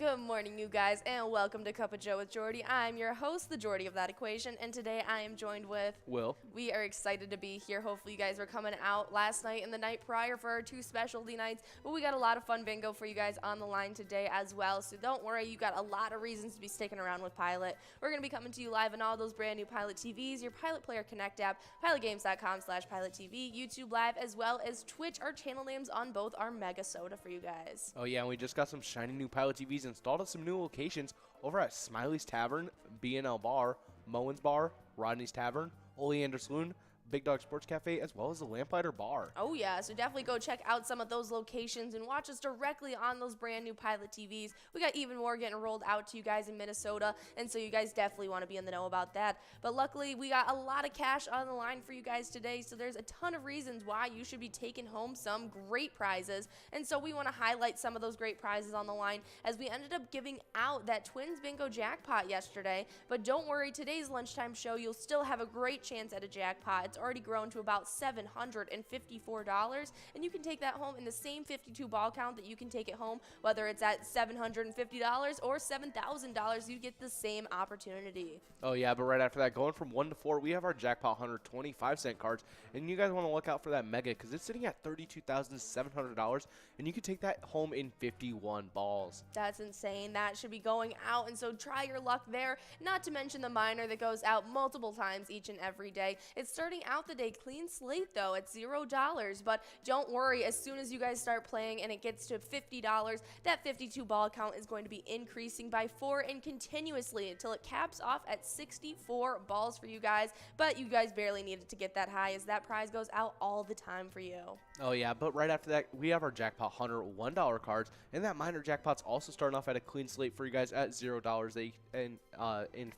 Good morning, you guys, and welcome to Cup of Joe with Jordy. I'm your host, the Jordy of that equation, and today I am joined with Will. We are excited to be here. Hopefully you guys were coming out last night and the night prior for our two specialty nights, but we got a lot of fun bingo for you guys on the line today as well, so don't worry, you got a lot of reasons to be sticking around with Pilot. We're going to be coming to you live on all those brand new Pilot TVs, your Pilot Player Connect app, pilotgames.com/PilotTV, YouTube Live, as well as Twitch. Our channel names on both are MegaSota for you guys. Oh yeah, and we just got some shiny new Pilot TVs installed at some new locations over at Smiley's Tavern, B&L Bar, Moen's Bar, Rodney's Tavern, Oleander Saloon, Big Dog Sports Cafe, as well as the Lamplighter Bar. Oh yeah, so definitely go check out some of those locations and watch us directly on those brand new Pilot TVs. We got even more getting rolled out to you guys in Minnesota, and so you guys definitely want to be in the know about that. But luckily, we got a lot of cash on the line for you guys today, so there's a ton of reasons why you should be taking home some great prizes. And so we want to highlight some of those great prizes on the line as we ended up giving out that Twins Bingo jackpot yesterday. But don't worry, today's lunchtime show, you'll still have a great chance at a jackpot. It's already grown to about $754, and you can take that home in the same 52 ball count that you can take it home, whether it's at $750 or $7,000. You get the same opportunity. Oh yeah, but right after that, going from 1 to 4, we have our Jackpot Hunter 25-cent cards, and you guys want to look out for that Mega because it's sitting at $32,700, and you can take that home in 51 balls. That's insane. That should be going out, and so try your luck there. Not to mention the minor that goes out multiple times each and every day. It's starting out the day clean slate though at $0, but don't worry, as soon as you guys start playing and it gets to $50, that 52 ball count is going to be increasing by 4 and continuously until it caps off at 64 balls for you guys. But you guys barely need it to get that high, as that prize goes out all the time for you. Oh yeah, but right after that, we have our Jackpot Hunter $1 cards, and that minor jackpot's also starting off at a clean slate for you guys at $0 in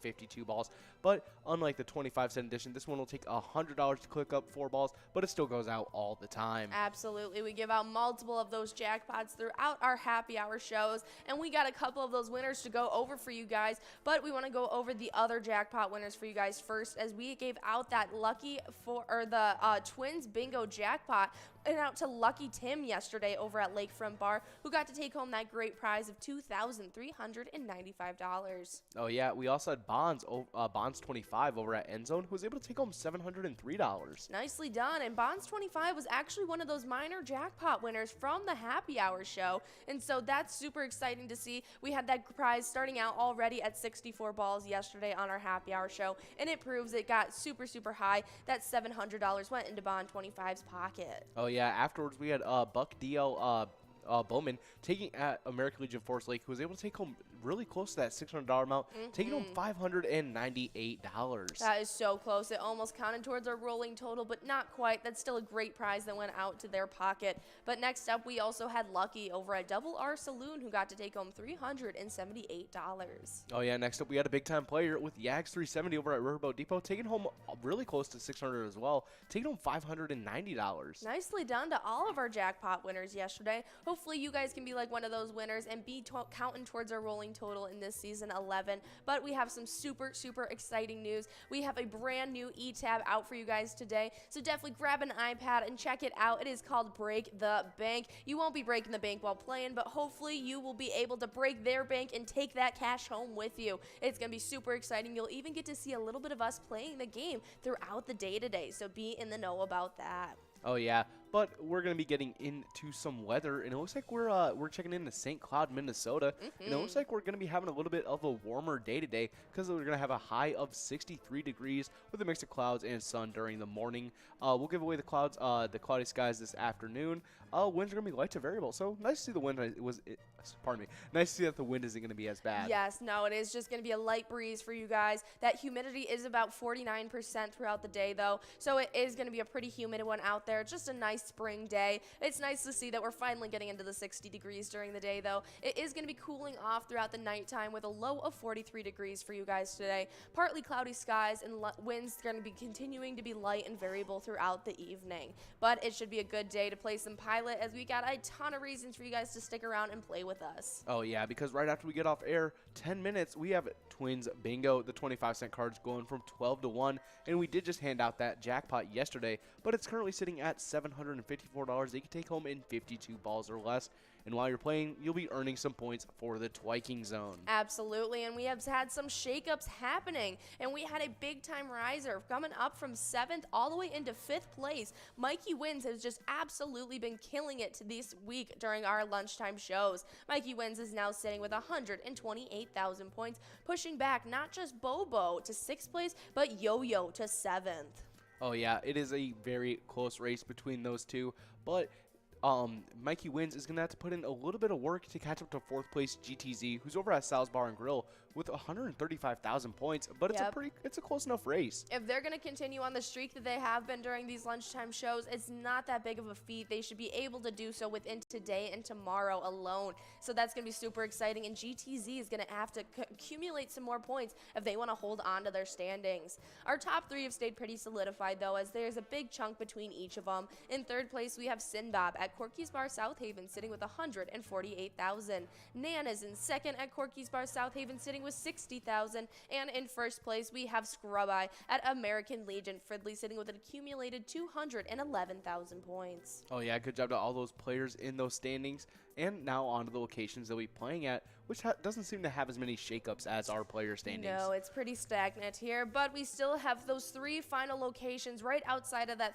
52 balls. But unlike the 25-cent edition, this one will take $100 to click up 4 balls, but it still goes out all the time. Absolutely. We give out multiple of those jackpots throughout our happy hour shows, and we got a couple of those winners to go over for you guys, but we want to go over the other jackpot winners for you guys first, as we gave out that Twins Bingo jackpot and out to Lucky Tim yesterday over at Lakefront Bar, who got to take home that great prize of $2,395. Oh yeah, we also had Bonds 25 over at Endzone, who was able to take home $703. Nicely done. And Bonds 25 was actually one of those minor jackpot winners from the happy hour show, and so that's super exciting to see. We had that prize starting out already at 64 balls yesterday on our happy hour show, and it proves it got super high. That $700 went into Bond 25's pocket. Oh yeah, afterwards we had Buck DL Bowman taking at American Legion Forest Lake, who was able to take home really close to that $600 amount, taking home $598. That is so close. It almost counted towards our rolling total, but not quite. That's still a great prize that went out to their pocket. But next up, we also had Lucky over at Double R Saloon, who got to take home $378. Oh yeah, next up we had a big time player with Yags 370 over at Riverboat Depot, taking home really close to $600 as well, taking home $590. Nicely done to all of our jackpot winners yesterday. Hopefully you guys can be like one of those winners and be counting towards our rolling total in this season 11. But we have some super exciting news. We have a brand new e-tab out for you guys today, so definitely grab an iPad and check it out. It is called Break the Bank. You won't be breaking the bank while playing, but hopefully you will be able to break their bank and take that cash home with you. It's gonna be super exciting. You'll even get to see a little bit of us playing the game throughout the day today, so be in the know about that. Oh yeah, but we're gonna be getting into some weather, and it looks like we're checking into St. Cloud, Minnesota, and it looks like we're gonna be having a little bit of a warmer day today because we're gonna have a high of 63 degrees with a mix of clouds and sun during the morning. We'll give away the cloudy skies this afternoon. Winds are gonna be light to variable, so nice to see the wind nice to see that the wind isn't gonna be as bad. Yes, no, it is just gonna be a light breeze for you guys. That humidity is about 49% throughout the day though, so it is gonna be a pretty humid one out there. It's just a nice spring day. It's nice to see that we're finally getting into the 60 degrees during the day though. It is going to be cooling off throughout the nighttime with a low of 43 degrees for you guys today. Partly cloudy skies and winds going to be continuing to be light and variable throughout the evening. But it should be a good day to play some Pilot, as we got a ton of reasons for you guys to stick around and play with us. Oh yeah, because right after we get off air, 10 minutes, we have Twins Bingo, the 25-cent cards going from 12 to 1, and we did just hand out that jackpot yesterday, but it's currently sitting at $754 that you can take home in 52 balls or less. And while you're playing, you'll be earning some points for the Twiking Zone. Absolutely, and we have had some shakeups happening, and we had a big-time riser coming up from 7th all the way into 5th place. Mikey Wins has just absolutely been killing it this week during our lunchtime shows. Mikey Wins is now sitting with 128,000 points, pushing back not just Bobo to 6th place, but Yo-Yo to 7th. Oh yeah, it is a very close race between those two, but Mikey Wins is going to have to put in a little bit of work to catch up to 4th place GTZ, who's over at Sal's Bar and Grill with 135,000 points, but it's a close enough race. If they're going to continue on the streak that they have been during these lunchtime shows, it's not that big of a feat. They should be able to do so within today and tomorrow alone. So that's going to be super exciting, and GTZ is going to have to accumulate some more points if they want to hold on to their standings. Our top 3 have stayed pretty solidified, though, as there's a big chunk between each of them. In 3rd place, we have Sinbab at Corky's Bar South Haven, sitting with 148,000. Nan is in 2nd at Corky's Bar South Haven, sitting with 60,000. And in 1st place, we have Scrub Eye at American Legion Fridley, sitting with an accumulated 211,000 points. Oh yeah, good job to all those players in those standings. And now on to the locations they'll be playing at, which doesn't seem to have as many shakeups as our player standings. No, it's pretty stagnant here, but we still have those 3 final locations right outside of that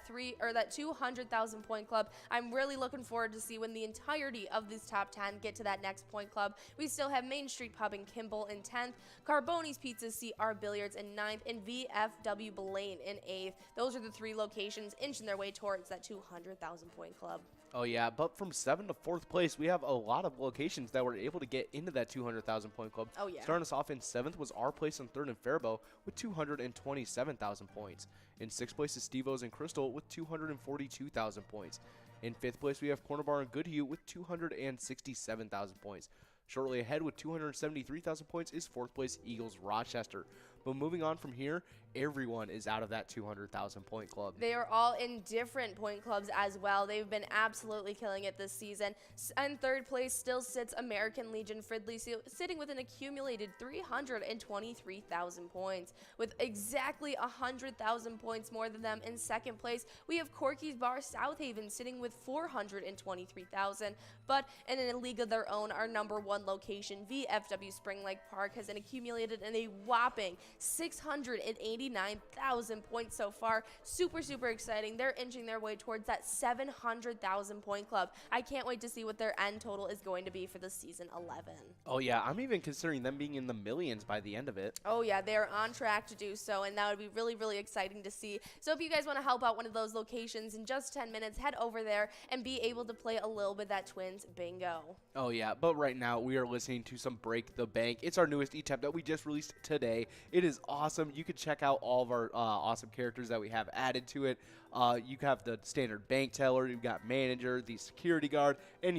200,000 point club. I'm really looking forward to see when the entirety of this top 10 get to that next point club. We still have Main Street Pub in Kimball in 10th, Carboni's Pizza CR Billiards in 9th, and VFW Blaine in 8th. Those are the 3 locations inching their way towards that 200,000 point club. Oh yeah, but from 7th to 4th place, we have a lot of locations that were able to get into that 200,000 point club. Oh yeah. Starting us off in 7th was our place in 3rd and Faribault with 227,000 points. In 6th place is Steve-O's and Crystal with 242,000 points. In 5th place, we have Corner Bar and Goodhue with 267,000 points. Shortly ahead with 273,000 points is 4th place Eagles Rochester. But moving on from here, everyone is out of that 200,000 point club. They are all in different point clubs as well. They've been absolutely killing it this season. In 3rd place still sits American Legion Fridley, sitting with an accumulated 323,000 points. With exactly 100,000 points more than them in 2nd place, we have Corky's Bar South Haven sitting with 423,000. But in a league of their own, our number 1 location, VFW Spring Lake Park, has accumulated in a whopping 689,000 points so far. Super, super exciting. They're inching their way towards that 700,000 point club. I can't wait to see what their end total is going to be for the season 11. Oh yeah, I'm even considering them being in the millions by the end of it. Oh yeah, they're on track to do so, and that would be really, really exciting to see. So if you guys want to help out one of those locations in just 10 minutes, head over there and be able to play a little bit of that Twins bingo. Oh yeah, but right now we are listening to some Break the Bank. It's our newest e-tab that we just released today. It is awesome. You can check out all of our awesome characters that we have added to it. You have the standard bank teller, you've got manager, the security guard, and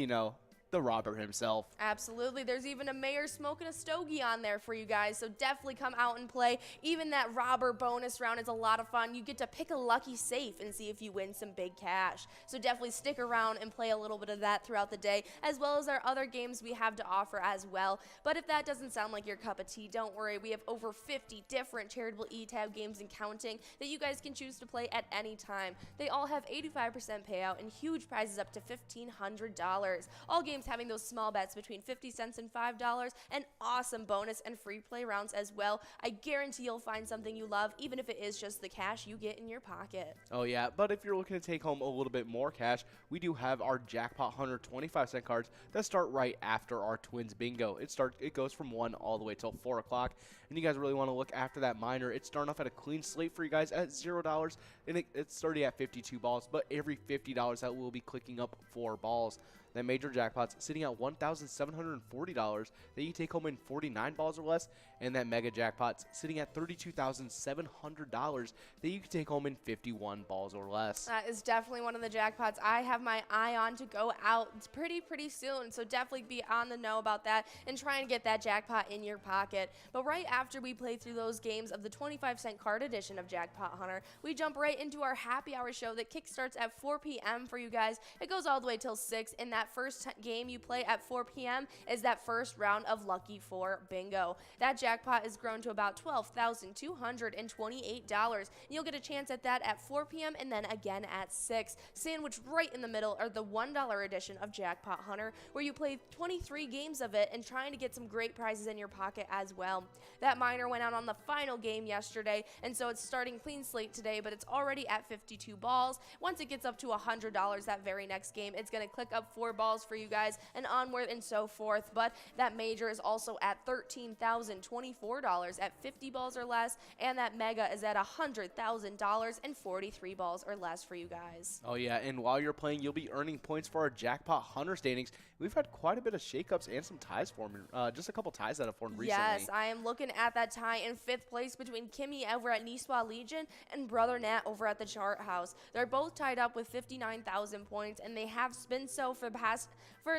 the robber himself. Absolutely. There's even a mayor smoking a stogie on there for you guys, so definitely come out and play. Even that robber bonus round is a lot of fun. You get to pick a lucky safe and see if you win some big cash. So definitely stick around and play a little bit of that throughout the day, as well as our other games we have to offer as well. But if that doesn't sound like your cup of tea, don't worry. We have over 50 different charitable e-tab games and counting that you guys can choose to play at any time. They all have 85% payout and huge prizes up to $1,500. All games having those small bets between 50 cents and $5, and awesome bonus and free play rounds as well. I guarantee you'll find something you love, even if it is just the cash you get in your pocket. Oh yeah, but if you're looking to take home a little bit more cash, we do have our Jackpot Hunter 25-cent cards that start right after our Twins Bingo. It goes from 1 all the way till 4 o'clock, and you guys really want to look after that minor. It's starting off at a clean slate for you guys at $0, and it's starting at 52 balls, but every $50 that will be clicking up 4 balls. That major jackpot's sitting at $1,740 that you take home in 49 balls or less, and that mega jackpot's sitting at $32,700 that you can take home in 51 balls or less. That is definitely one of the jackpots I have my eye on to go out pretty soon, so definitely be on the know about that and try and get that jackpot in your pocket. But right after we play through those games of the 25-cent card edition of Jackpot Hunter, we jump right into our happy hour show that kickstarts at 4 p.m. for you guys. It goes all the way till 6, and that that first game you play at 4 p.m. is that first round of Lucky 4 Bingo. That jackpot is grown to about $12,228. You'll get a chance at that at 4 p.m. and then again at 6. Sandwiched right in the middle are the $1 edition of Jackpot Hunter, where you play 23 games of it and trying to get some great prizes in your pocket as well. That miner went out on the final game yesterday, and so it's starting clean slate today, but it's already at 52 balls. Once it gets up to $100 that very next game, it's going to click up 4 balls for you guys and onward and so forth. But that major is also at $13,024 at 50 balls or less, and that mega is at $100,000 and 43 balls or less for you guys. Oh yeah, and while you're playing, you'll be earning points for our Jackpot Hunter standings. We've had quite a bit of shakeups and some ties forming, just a couple ties that have formed recently. Yes, I am looking at that tie in 5th place between Kimmy over at Niswa Legion and Brother Nat over at the Chart House. They're both tied up with 59,000 points, and they have been so for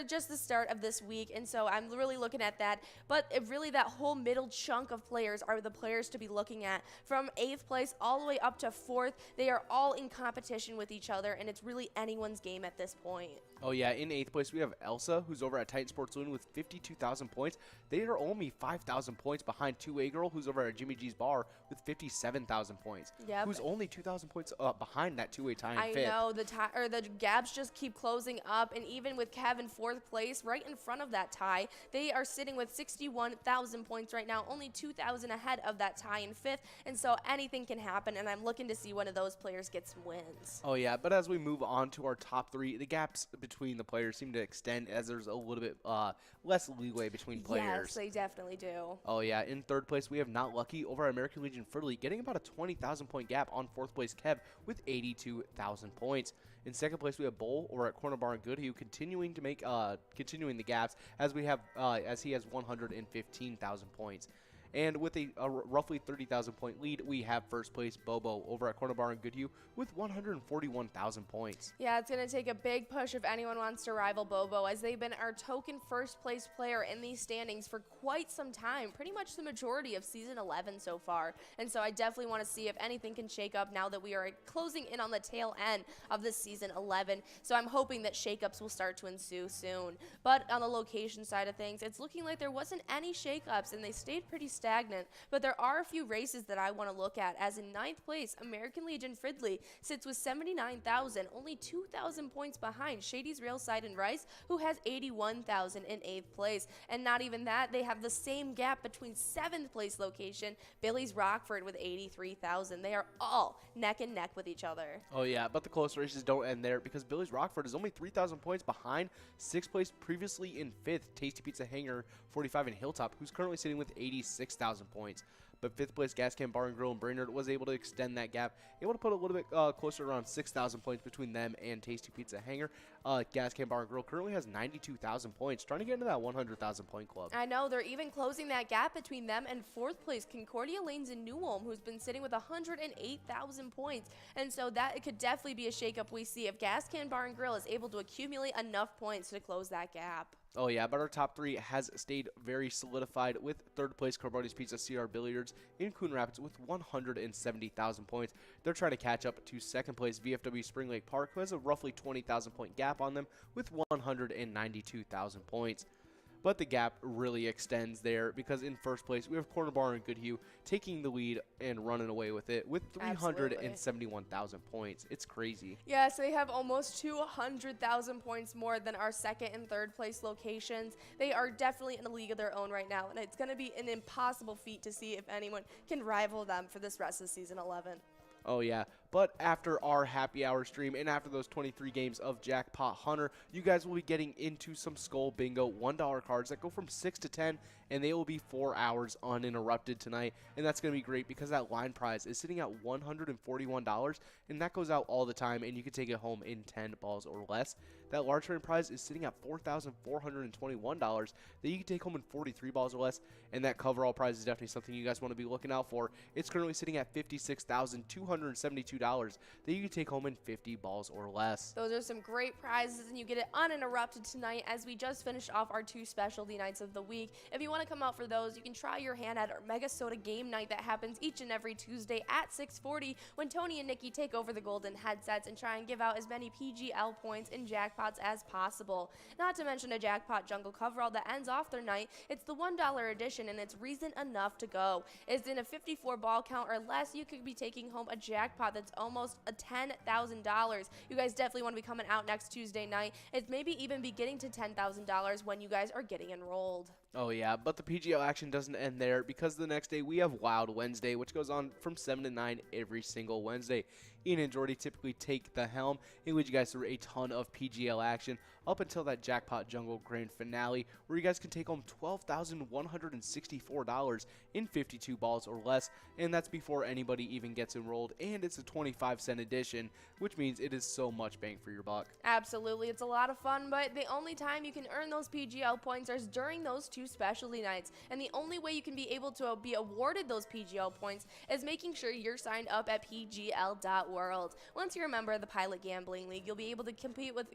just the start of this week, and so I'm really looking at that. But really, that whole middle chunk of players are the players to be looking at. From 8th place all the way up to 4th, they are all in competition with each other, and it's really anyone's game at this point. Oh yeah, in 8th place we have Elsa, who's over at Titan Sports Loon with 52,000 points. They are only 5,000 points behind 2A Girl, who's over at Jimmy G's Bar with 57,000 points. Yep. Who's only 2,000 points behind that 2A tie in 5th. I know, the gaps just keep closing up, and even with Kevin 4th place, right in front of that tie, they are sitting with 61,000 points right now, only 2,000 ahead of that tie in 5th, and so anything can happen, and I'm looking to see one of those players get some wins. Oh yeah, but as we move on to our top 3, the gaps between the players seem to extend as there's a little bit less leeway between players. Yes, they definitely do. Oh yeah, in 3rd place we have Not Lucky over at American Legion Fridley, getting about a 20,000 point gap on 4th place Kev with 82,000 points. In 2nd place we have Bull over at Corner Bar and Goodhue, continuing to make continuing the gaps as we have as he has 115,000 points. And with a roughly 30,000 point lead, we have 1st place Bobo over at Corner Bar and Goodhue with 141,000 points. Yeah, it's going to take a big push if anyone wants to rival Bobo, as they've been our token 1st place player in these standings for quite some time, pretty much the majority of season 11 so far. And so I definitely want to see if anything can shake up now that we are closing in on the tail end of this season 11. So I'm hoping that shakeups will start to ensue soon. But on the location side of things, it's looking like there wasn't any shakeups, and they stayed pretty stagnant. But there are a few races that I want to look at, as in 9th place, American Legion Fridley sits with 79,000, only 2,000 points behind Shady's Railside and Rice, who has 81,000 in 8th place. And not even that, they have the same gap between 7th place location, Billy's Rockford, with 83,000. They are all neck and neck with each other. Oh yeah, but the close races don't end there, because Billy's Rockford is only 3,000 points behind 6th place, previously in 5th, Tasty Pizza Hangar 45 in Hilltop, who's currently sitting with 86,000 points. But 5th place Gas Can Bar and Grill and Brainerd was able to extend that gap, able to put a little bit closer, around 6,000 points between them and Tasty Pizza Hangar. Gas Can Bar and Grill currently has 92,000 points, trying to get into that 100,000 point club. I know, they're even closing that gap between them and 4th place Concordia Lanes in New Ulm, who's been sitting with 108,000 points. And so that it could definitely be a shakeup we see if Gas Can Bar and Grill is able to accumulate enough points to close that gap. Oh yeah, but our top 3 has stayed very solidified, with 3rd place Carbody's Pizza CR Billiards in Coon Rapids with 170,000 points. They're trying to catch up to 2nd place VFW Spring Lake Park, who has a roughly 20,000 point gap on them with 192,000 points. But the gap really extends there, because in 1st place we have Corner Bar and Goodhue taking the lead and running away with it with 371,000 points. It's crazy. Yeah, so they have almost 200,000 points more than our 2nd and 3rd place locations. They are definitely in a league of their own right now, and it's going to be an impossible feat to see if anyone can rival them for this rest of season 11. Oh yeah, but after our happy hour stream and after those 23 games of Jackpot Hunter, you guys will be getting into some Skull Bingo $1 cards that go from 6 to 10, and they will be 4 hours uninterrupted tonight. And that's going to be great, because that line prize is sitting at $141, and that goes out all the time, and you can take it home in 10 balls or less. That large train prize is sitting at $4,421 that you can take home in 43 balls or less, and that coverall prize is definitely something you guys want to be looking out for. It's currently sitting at $56,272 $52 that you can take home in 50 balls or less. Those are some great prizes, and you get it uninterrupted tonight as we just finished off our 2 specialty nights of the week. If you want to come out for those, you can try your hand at our MegaSota game night that happens each and every Tuesday at 6:40 when Tony and Nikki take over the golden headsets and try and give out as many PGL points and jackpots as possible. Not to mention a jackpot jungle coverall that ends off their night. It's the $1 edition, and it's reason enough to go. It's in a 54 ball count or less. You could be taking home a jackpot that's almost a $10,000. You guys definitely want to be coming out next Tuesday night. It's maybe even be getting to $10,000 when you guys are getting enrolled. Oh yeah, but the PGL action doesn't end there, because the next day we have Wild Wednesday, which goes on from 7 to 9 every single Wednesday. Ian and Jordy typically take the helm and lead you guys through a ton of PGL action up until that Jackpot Jungle Grand Finale, where you guys can take home $12,164 in 52 balls or less, and that's before anybody even gets enrolled, and it's a 25-cent edition, which means it is so much bang for your buck. Absolutely, it's a lot of fun, but the only time you can earn those PGL points is during those 2 specialty nights, and the only way you can be able to be awarded those PGL points is making sure you're signed up at pgl.world. Once you're a member of the Pilot Gambling League, you'll be able to compete with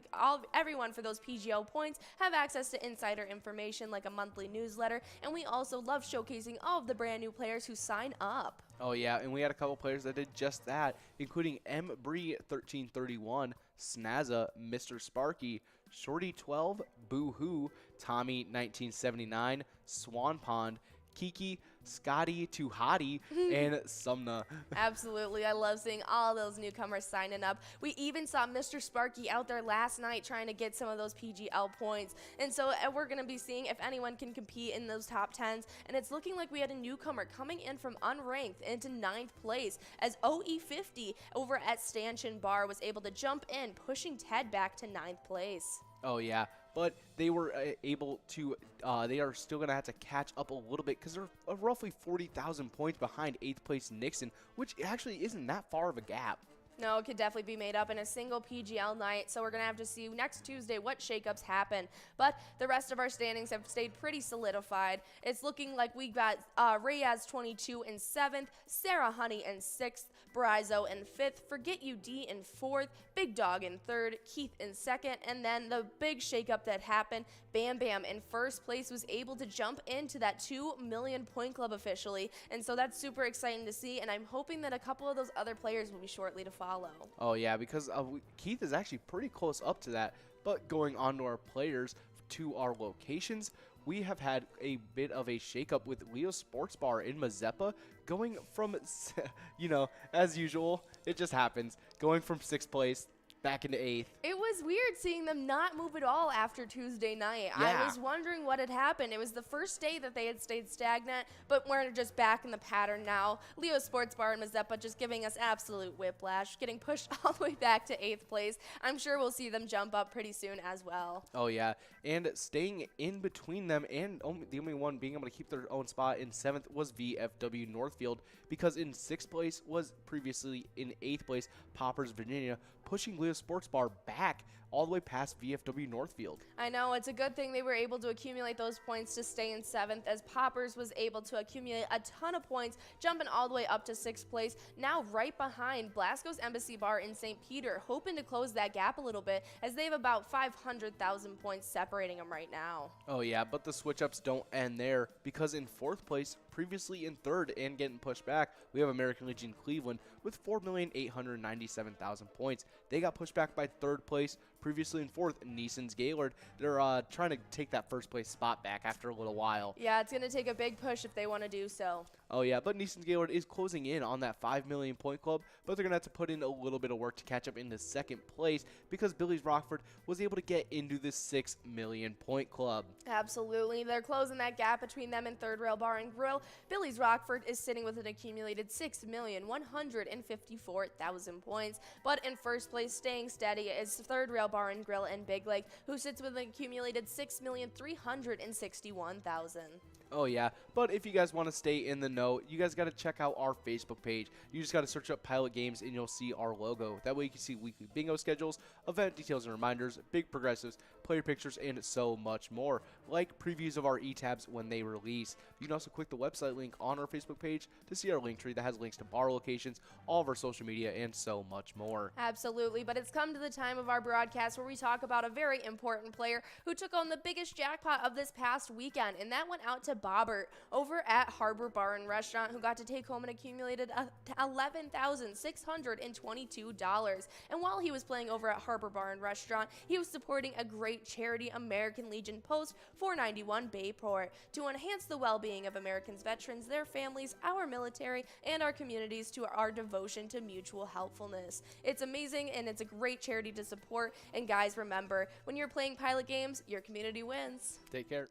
everyone for those PGL points, have access to insider information like a monthly newsletter, and we also love showcasing all of the brand new players who sign up. Oh yeah, and we had a couple players that did just that, including M. Bree 1331, Snazza, Mr. Sparky, Shorty 12, Boo Hoo, Tommy 1979, Swan Pond, Kiki, Scotty Too Hottie, and Sumna. Absolutely, I love seeing all those newcomers signing up. We even saw Mr. Sparky out there last night trying to get some of those PGL points, and so we're going to be seeing if anyone can compete in those top 10s, and it's looking like we had a newcomer coming in from unranked into 9th place as OE50 over at Stanchion Bar was able to jump in, pushing Ted back to 9th place. Oh yeah, but they were able to, they are still going to have to catch up a little bit, because they're roughly 40,000 points behind 8th place Nixon, which actually isn't that far of a gap. No, it could definitely be made up in a single PGL night, so we're going to have to see next Tuesday what shakeups happen. But the rest of our standings have stayed pretty solidified. It's looking like we got Reyes 22 in 7th, Sarah Honey in 6th, Brizo in 5th, Forget You D in 4th, Big Dog in 3rd, Keith in 2nd, and then the big shakeup that happened, Bam Bam in 1st place was able to jump into that 2 million point club officially, and so that's super exciting to see, and I'm hoping that a couple of those other players will be shortly to follow. Oh yeah, because Keith is actually pretty close up to that. But going on to our players, to our locations, we have had a bit of a shakeup with Leo Sports Bar in Mazeppa going from, you know, as usual, it just happens, going from 6th place back into 8th. It was weird seeing them not move at all after Tuesday night. Yeah. I was wondering what had happened. It was the first day that they had stayed stagnant, but we're just back in the pattern now. Leo Sports Bar and Mazeppa just giving us absolute whiplash, getting pushed all the way back to 8th place. I'm sure we'll see them jump up pretty soon as well. Oh yeah, and staying in between them, and the only one being able to keep their own spot in 7th was VFW Northfield, because in 6th place was previously in 8th place Poppers Virginia, pushing Leo Sports Bar back all the way past VFW Northfield. I know, it's a good thing they were able to accumulate those points to stay in 7th, as Poppers was able to accumulate a ton of points, jumping all the way up to 6th place, now right behind Blasco's Embassy Bar in St. Peter, hoping to close that gap a little bit, as they have about 500,000 points separating them right now. Oh yeah, but the switch-ups don't end there, because in 4th place, previously in 3rd and getting pushed back, we have American Legion Cleveland with 4,897,000 points. They got pushed back by 3rd place, previously in 4th, Neeson's Gaylord. They're trying to take that 1st place spot back after a little while. Yeah, it's going to take a big push if they want to do so. Oh yeah, but Neeson's Gaylord is closing in on that 5 million point club, but they're going to have to put in a little bit of work to catch up into 2nd place, because Billy's Rockford was able to get into the 6 million point club. Absolutely. They're closing that gap between them and Third Rail Bar and Grill. Billy's Rockford is sitting with an accumulated 6,154,000 points, but in 1st place, staying steady, is Third Rail Bar and Grill and Big Lake, who sits with an accumulated 6,361,000. Oh yeah, but if you guys want to stay in the know, you guys got to check out our Facebook page. You just got to search up Pilot Games and you'll see our logo. That way you can see weekly bingo schedules, event details and reminders, big progressives, player pictures, and so much more. like previews of our e-tabs when they release. You can also click the website link on our Facebook page to see our link tree that has links to bar locations, all of our social media, and so much more. Absolutely, but it's come to the time of our broadcast where we talk about a very important player who took on the biggest jackpot of this past weekend, and that went out to Bobbert over at Harbor Bar and Restaurant, who got to take home an accumulated $11,622. And while he was playing over at Harbor Bar and Restaurant, he was supporting a great charity, American Legion Post 491 Bayport, to enhance the well-being of Americans' veterans, their families, our military, and our communities to our devotion to mutual helpfulness. It's amazing, and it's a great charity to support. And guys, remember, when you're playing Pilot games, your community wins. Take care.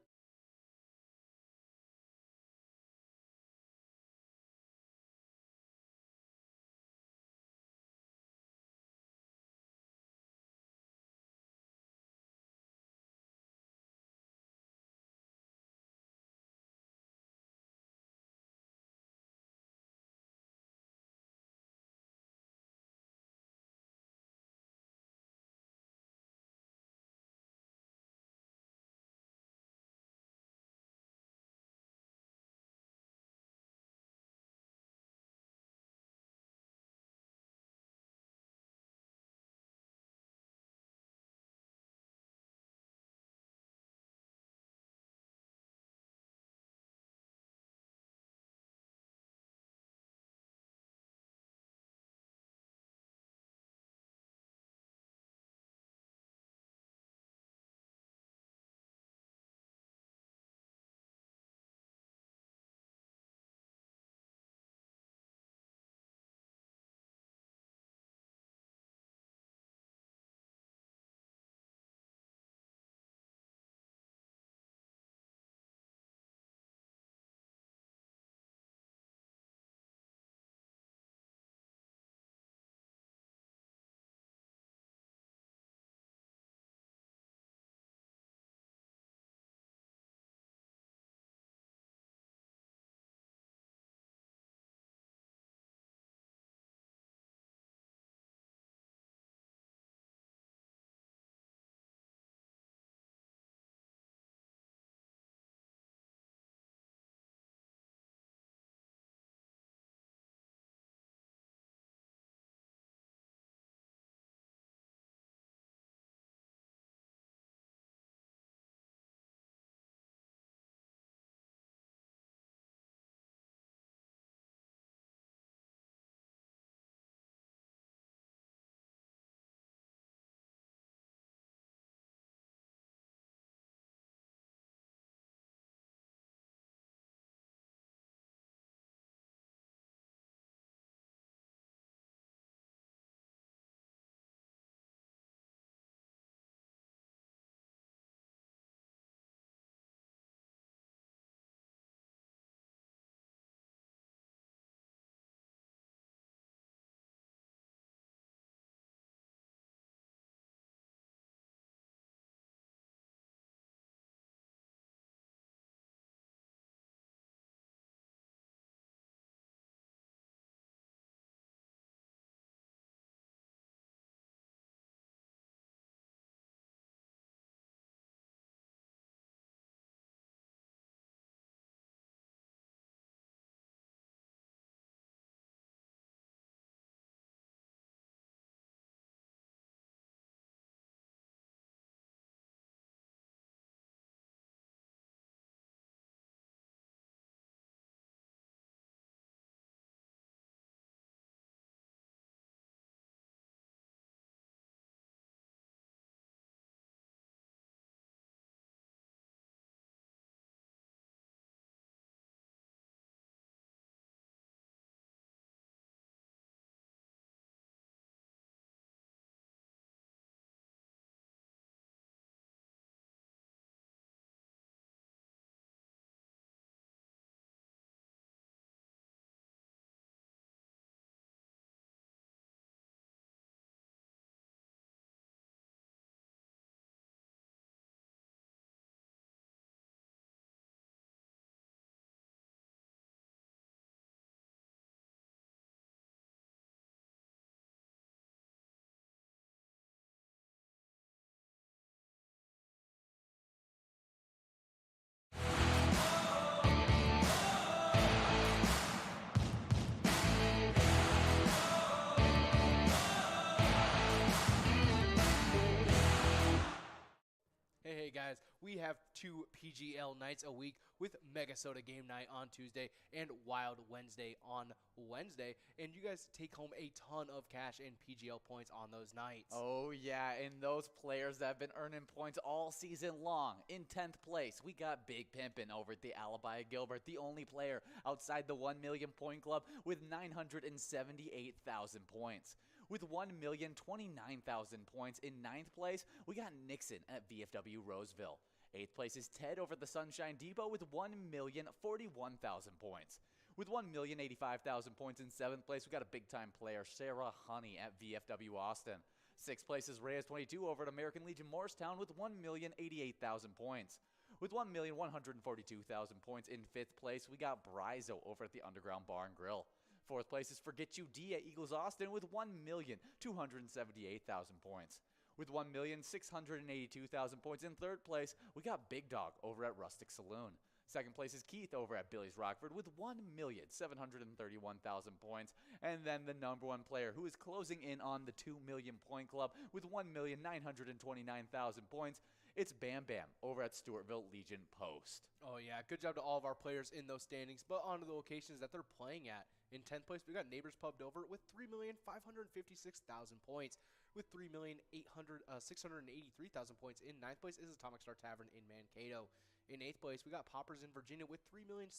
we have 2 PGL nights a week with MegaSota game night on Tuesday and Wild Wednesday on Wednesday. And you guys take home a ton of cash and PGL points on those nights. Oh yeah, and those players that have been earning points all season long. In 10th place, we got Big Pimpin' over at the Alibi Gilbert, the only player outside the 1 million point club with 978,000 points. With 1,029,000 points in 9th place, we got Nixon at VFW Roseville. 8th place is Ted over at the Sunshine Depot with 1,041,000 points. With 1,085,000 points in 7th place, we got a big-time player, Sarah Honey at VFW Austin. 6th place is Reyes22 over at American Legion Morristown with 1,088,000 points. With 1,142,000 points in 5th place, we got Brizo over at the Underground Bar and Grill. 4th place is Forget You D at Eagles Austin with 1,278,000 points. With 1,682,000 points in 3rd place, we got Big Dog over at Rustic Saloon. 2nd place is Keith over at Billy's Rockford with 1,731,000 points. And then the number 1 player who is closing in on the 2 million point club with 1,929,000 points. It's Bam Bam over at Stewartville Legion Post. Oh, yeah. Good job to all of our players in those standings, but on to the locations that they're playing at. In 10th place, we got Neighbors Pub Dover with 3,556,000 points. With 3,683,000 points. In 9th place is Atomic Star Tavern in Mankato. In 8th place, we got Poppers in Virginia with 3,702,000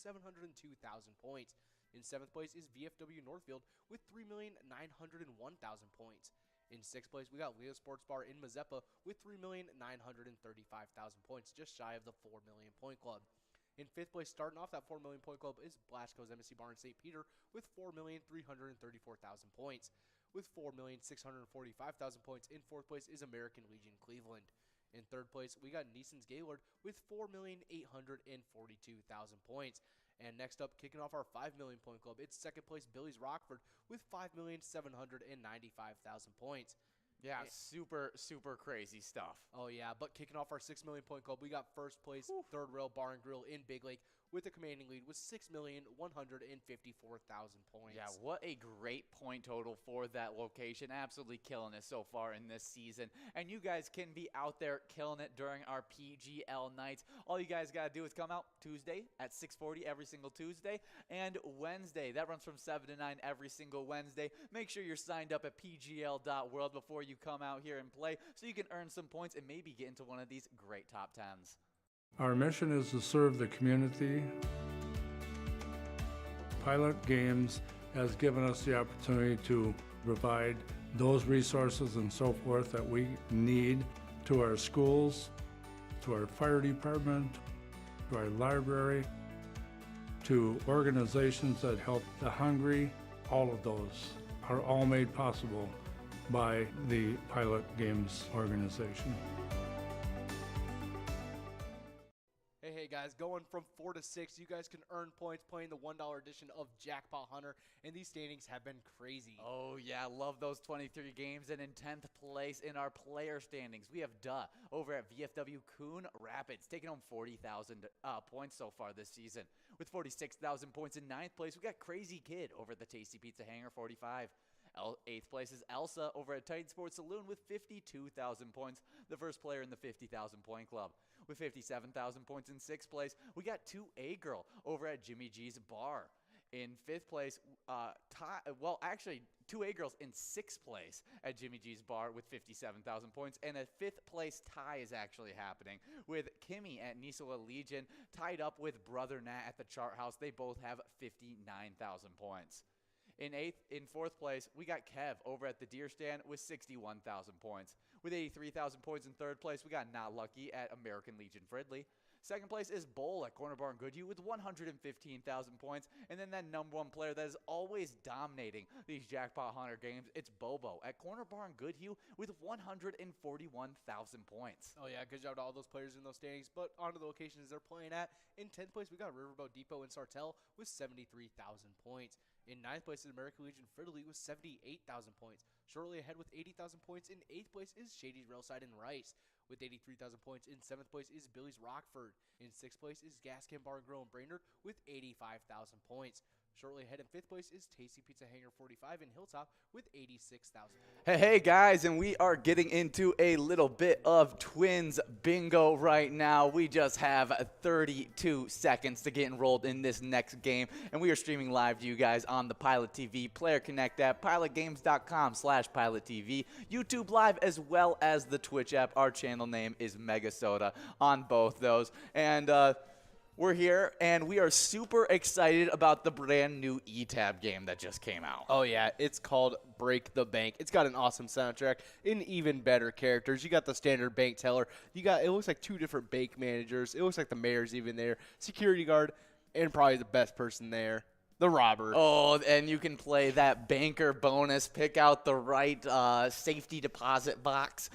points. In 7th place is VFW Northfield with 3,901,000 points. In 6th place, we got Leo Sports Bar in Mazeppa with 3,935,000 points, just shy of the 4 million point club. In 5th place, starting off that 4 million point club, is Blasco's Embassy Bar in St. Peter with 4,334,000 points. With 4,645,000 points, in 4th place is American Legion Cleveland. In 3rd place, we got Neeson's Gaylord with 4,842,000 points. And next up, kicking off our 5 million point club, it's 2nd place Billy's Rockford with 5,795,000 points. Yeah, super crazy stuff. Oh, yeah, but kicking off our 6 million point club, we got 1st place Third Rail Bar and Grill in Big Lake with a commanding lead with 6,154,000 points. Yeah, what a great point total for that location. Absolutely killing it so far in this season. And you guys can be out there killing it during our PGL nights. All you guys got to do is come out Tuesday at 6:40 every single Tuesday, and Wednesday. That runs from 7 to 9 every single Wednesday. Make sure you're signed up at pgl.world before you come out here and play so you can earn some points and maybe get into one of these great top 10s. Our mission is to serve the community. Pilot Games has given us the opportunity to provide those resources and so forth that we need to our schools, to our fire department, to our library, to organizations that help the hungry. All of those are all made possible by the Pilot Games organization. Hey guys, going from 4 to 6, you guys can earn points playing the $1 edition of Jackpot Hunter, and these standings have been crazy. Oh yeah, love those 23 games. And in 10th place in our player standings, we have Duh over at VFW Coon Rapids, taking home 40,000 points so far this season. With 46,000 points in 9th place, we got Crazy Kid over at the Tasty Pizza Hangar, 45. 8th place is Elsa over at Titan Sports Saloon with 52,000 points, the first player in the 50,000 point club. With 57,000 points in 6th place, we got 2A Girl over at Jimmy G's Bar. In 5th place, 2A Girls in 6th place at Jimmy G's Bar with 57,000 points. And a 5th place tie is actually happening with Kimmy at Nisola Legion tied up with Brother Nat at the Chart House. They both have 59,000 points. In 4th place, we got Kev over at the Deer Stand with 61,000 points. With 83,000 points in 3rd place, we got Not Lucky at American Legion Fridley. 2nd place is Bowl at Corner Bar and Goodhue with 115,000 points. And then that number 1 player that is always dominating these Jackpot Hunter games, it's Bobo at Corner Bar and Goodhue with 141,000 points. Oh yeah, good job to all those players in those standings. But on to the locations they're playing at. In 10th place, we got Riverboat Depot in Sartell with 73,000 points. In 9th place is American Legion Fridley with 78,000 points. Shortly ahead with 80,000 points in 8th place is Shady's Railside in Rice with 83,000 points. In 7th place is Billy's Rockford. In 6th place is Gas Can Bar and Grill in Brainerd with 85,000 points. Shortly ahead in 5th place is Tasty Pizza Hanger 45 in Hilltop with 86,000. Hey guys, and we are getting into a little bit of Twins bingo right now. We just have 32 seconds to get enrolled in this next game, and we are streaming live to you guys on the Pilot TV Player Connect app, pilotgames.com/PilotTV, YouTube Live, as well as the Twitch app. Our channel name is MegaSota on both those, and we're here, and we are super excited about the brand new E-Tab game that just came out. Oh, yeah. It's called Break the Bank. It's got an awesome soundtrack and even better characters. You got the standard bank teller. You got, it looks like 2 different bank managers. It looks like the mayor's even there. Security guard, and probably the best person there, the robber. Oh, and you can play that banker bonus, pick out the right safety deposit box,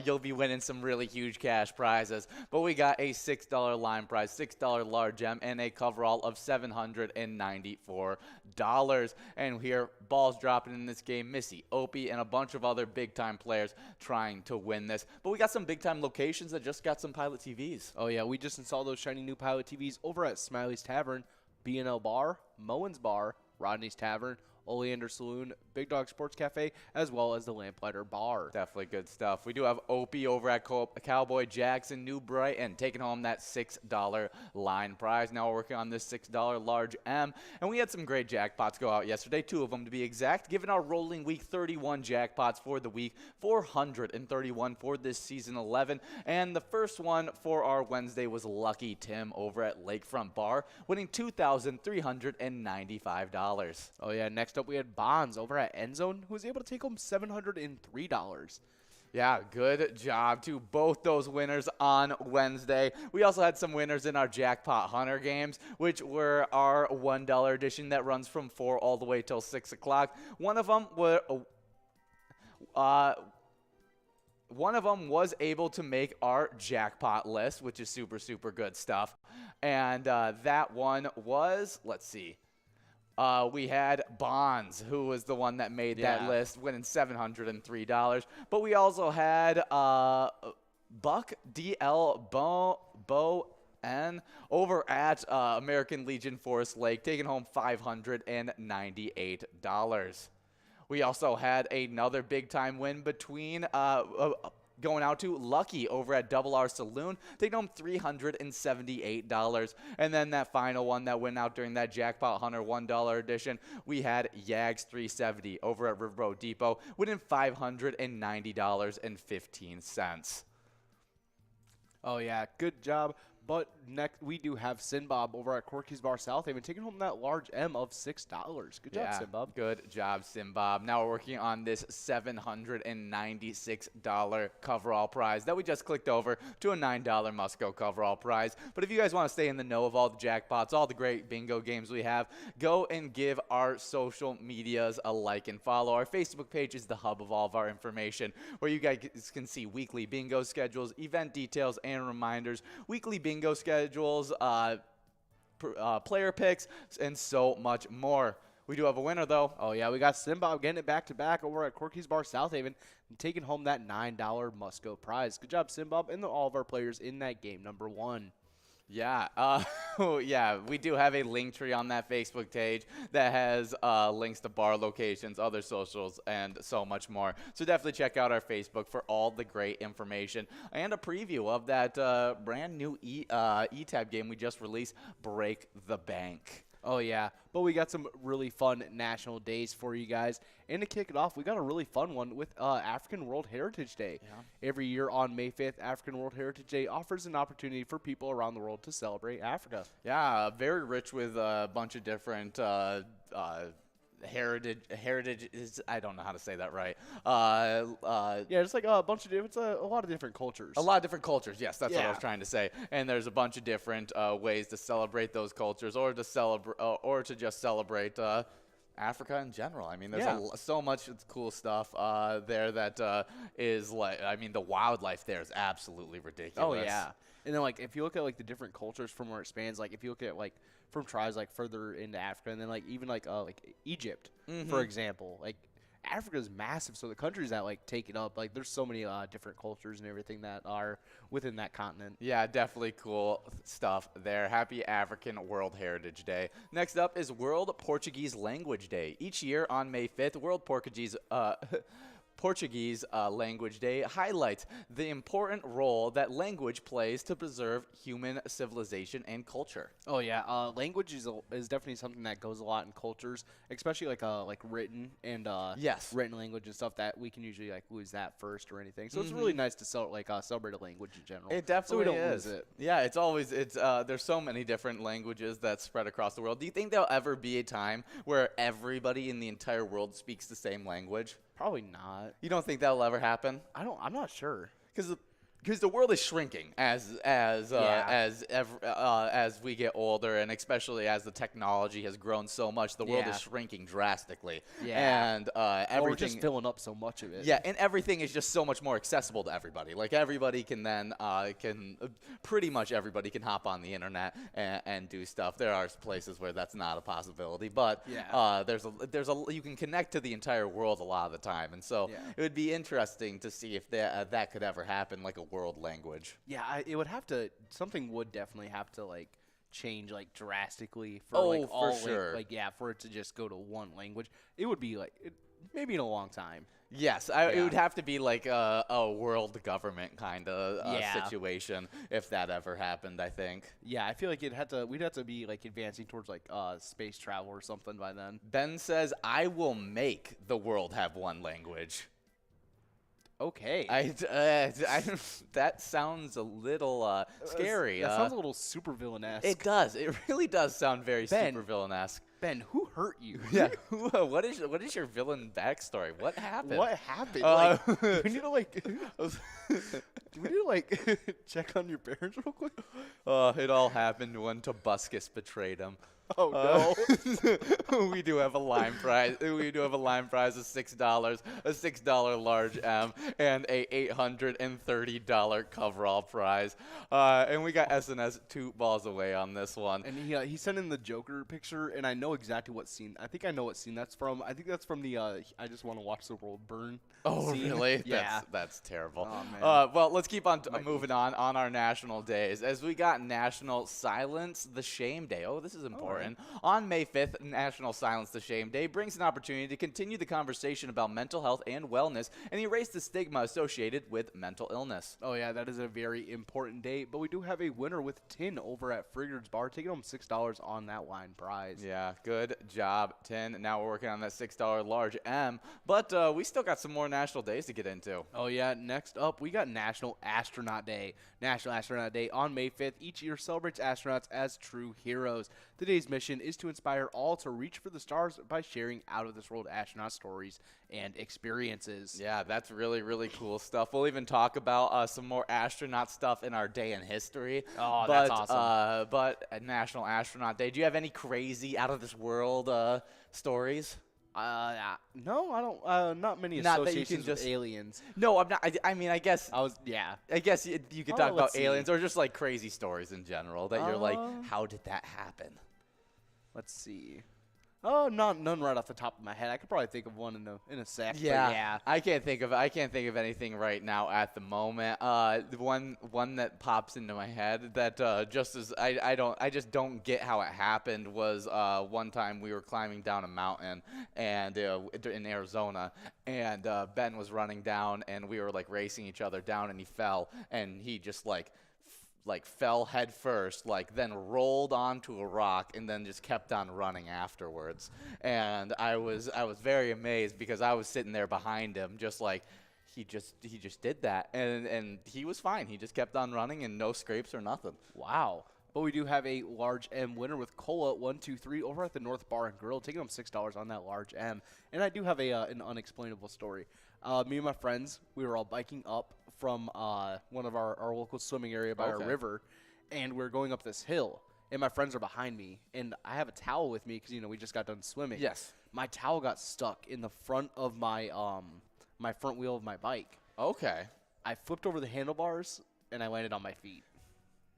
you'll be winning some really huge cash prizes. But we got a $6 line prize, $6 large M, and a coverall of $794. And here, balls dropping in this game, Missy, Opie, and a bunch of other big-time players trying to win this. But we got some big-time locations that just got some Pilot TVs. Oh, yeah. We just installed those shiny new Pilot TVs over at Smiley's Tavern, B&L Bar, Moen's Bar, Rodney's Tavern, Oleander Saloon, Big Dog Sports Cafe, as well as the Lamplighter Bar. Definitely good stuff. We do have Opie over at Cowboy Jackson, New Brighton, taking home that $6 line prize. Now we're working on this $6 large M, and we had some great jackpots go out yesterday, 2 of them to be exact. Given our rolling week 31 jackpots for the week, 431 for this season 11, and the first one for our Wednesday was Lucky Tim over at Lakefront Bar, winning $2,395. Oh, yeah. Next up, we had Bonds over at Endzone, who was able to take home $703. Yeah, good job to both those winners on Wednesday. We also had some winners in our Jackpot Hunter games, which were our $1 edition that runs from 4 all the way till 6 o'clock. One of them was able to make our jackpot list, which is super, super good stuff. And that one was, let's see. We had Bonds, who was the one that made that list, winning $703. But we also had Buck DL Bo N over at American Legion Forest Lake, taking home $598. We also had another big-time win between going out to Lucky over at Double R Saloon, taking home $378. And then that final one that went out during that Jackpot Hunter $1 edition, we had Yags 370 over at Riverboat Depot, winning $590.15. Oh, yeah. Good job. But next, we do have Sinbob over at Corky's Bar Southaven, taking home that large M of $6. Good job, Sinbob. Good job, Sinbob. Now we're working on this $796 coverall prize that we just clicked over to a $9 Musco coverall prize. But if you guys want to stay in the know of all the jackpots, all the great bingo games we have, go and give our social medias a like and follow. Our Facebook page is the hub of all of our information, where you guys can see weekly bingo schedules, event details, and reminders, weekly bingo schedules, player picks, and so much more. We do have a winner, though. Oh, yeah, we got Sinbob getting it back-to-back over at Corky's Bar Southaven and taking home that $9 Musco prize. Good job, Sinbob, and all of our players in that game number 1. Yeah, yeah, we do have a link tree on that Facebook page that has links to bar locations, other socials, and so much more. So definitely check out our Facebook for all the great information and a preview of that brand new E-Tab game we just released, Break the Bank. Oh, yeah. But we got some really fun national days for you guys. And to kick it off, we got a really fun one with African World Heritage Day. Yeah. Every year on May 5th, African World Heritage Day offers an opportunity for people around the world to celebrate Africa. Yeah, very rich with a bunch of different heritage is, I don't know how to say that right. Yeah, it's like a bunch of different, a lot of different cultures. A lot of different cultures, yes, that's what I was trying to say. And there's a bunch of different ways to celebrate those cultures, or to celebrate, or to just celebrate Africa in general. I mean, there's so much cool stuff there that is like, I mean, the wildlife there is absolutely ridiculous. Oh yeah. And then like if you look at like the different cultures from where it spans, like if you look at like from tribes like further into Africa, and then like even like Egypt, for example, like Africa's massive, so the countries that like take it up, like there's so many different cultures and everything that are within that continent. Yeah, definitely cool stuff there. Happy African World Heritage Day. Next up is World Portuguese Language Day. Each year on May 5th, World Portuguese Language Day highlights the important role that language plays to preserve human civilization and culture. Oh yeah, language is definitely something that goes a lot in cultures, especially like written and Yes. written language and stuff that we can usually like lose that first or anything. So it's really nice to celebrate a language in general. It definitely so we don't is. lose it. Yeah, there's so many different languages that spread across the world. Do you think there'll ever be a time where everybody in the entire world speaks the same language? Probably not. You don't think that'll ever happen? I'm not sure. Because the world is shrinking as we get older, and especially as the technology has grown so much, the world is shrinking drastically. Yeah. And We're everything just filling up so much of it. Yeah, and everything is just so much more accessible to everybody. Like everybody can then pretty much everybody can hop on the internet and do stuff. There are places where that's not a possibility, but you can connect to the entire world a lot of the time, and so it would be interesting to see if that could ever happen, like a world language. Yeah, it would have to. Something would definitely have to like change like drastically for for it to just go to one language. It would be like maybe in a long time. Yes, it would have to be like a world government kind of situation if that ever happened, I think. Yeah, I feel like we'd have to be like advancing towards like space travel or something by then. Ben says, "I will make the world have one language." Okay. That sounds a little scary. That sounds a little supervillain-esque. It does. It really does sound very Ben. supervillain-esque. Ben, who hurt you? Yeah. What is your villain backstory? What happened? What happened? We need to like check on your parents real quick. It all happened when Tobuscus betrayed him. Oh no! We do have a line prize. We do have a line prize of $6, a $6 large M, and a $830 coverall prize. And we got SNS 2 balls away on this one. And he sent in the Joker picture, and I know exactly what scene. I think I know what scene that's from. I think that's from the I Just Want to Watch the World Burn. Oh, scene. really? Yeah. That's terrible. Oh, man. Well, let's keep on moving on our national days, as we got National Silence the Shame Day. Oh, this is important. On May 5th, National Silence the Shame Day brings an opportunity to continue the conversation about mental health and wellness and erase the stigma associated with mental illness. Oh, yeah, that is a very important date. But we do have a winner with Tin over at Frigger's Bar, taking home $6 on that line prize. Yeah, good job, Tin. Now we're working on that $6 large M. But we still got some more national days to get into. Oh, yeah. Next up, we got National Astronaut Day. National Astronaut Day on May 5th each year celebrates astronauts as true heroes. Today's mission is to inspire all to reach for the stars by sharing out-of-this-world astronaut stories and experiences. Yeah, that's really, really cool stuff. We'll even talk about some more astronaut stuff in our day in history. Oh, that's awesome. But National Astronaut Day, do you have any crazy out-of-this-world stories? No, I don't. Not many Not that you associations can with just- aliens. No, I'm not. I mean, I guess you could talk about let's see. aliens or just like crazy stories in general that you're like, how did that happen? Let's see. Oh, none right off the top of my head. I could probably think of one in a sec. but Yeah, I can't think of anything right now at the moment. The one that pops into my head that I just don't get how it happened was one time we were climbing down a mountain and in Arizona, and Ben was running down and we were like racing each other down, and he fell, and he just like fell head first, like then rolled onto a rock and then just kept on running afterwards. And I was very amazed because I was sitting there behind him, just like he just did that, and he was fine. He just kept on running and no scrapes or nothing. Wow. But we do have a large M winner with Cola 123 over at the North Bar and Grill, taking home $6 on that large M. And I do have an unexplainable story. Me and my friends, we were all biking up from one of our local swimming area by our river, and we're going up this hill. And my friends are behind me, and I have a towel with me because we just got done swimming. Yes. My towel got stuck in the front of my front wheel of my bike. Okay. I flipped over the handlebars and I landed on my feet.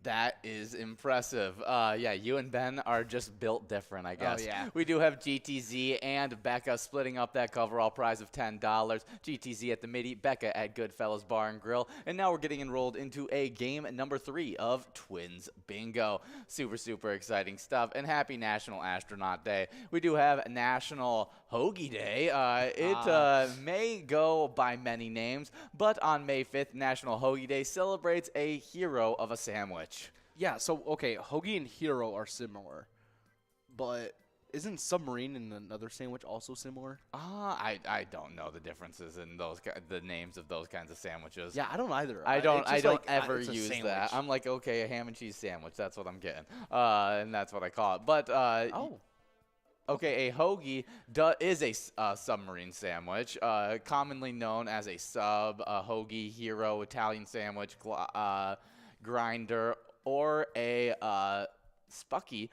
That is impressive. Yeah, you and Ben are just built different, I guess. yeah. We do have GTZ and Becca splitting up that coverall prize of $10. GTZ at the Midi, Becca at Goodfellas Bar and Grill. And now we're getting enrolled into a game number 3 of Twins Bingo. Super, super exciting stuff. And happy National Astronaut Day. We do have National Hoagie Day. It may go by many names, but on May 5th, National Hoagie Day celebrates a hero of a sandwich. Yeah, so, okay, hoagie and hero are similar, but isn't submarine and another sandwich also similar? I don't know the differences in the names of those kinds of sandwiches. Yeah, I don't either. I don't ever it's a use sandwich. that. I'm like, okay, a ham and cheese sandwich. That's what I'm getting. And that's what I call it. But okay, a hoagie is a submarine sandwich, commonly known as a sub, a hoagie, hero, Italian sandwich, grinder, or a spucky.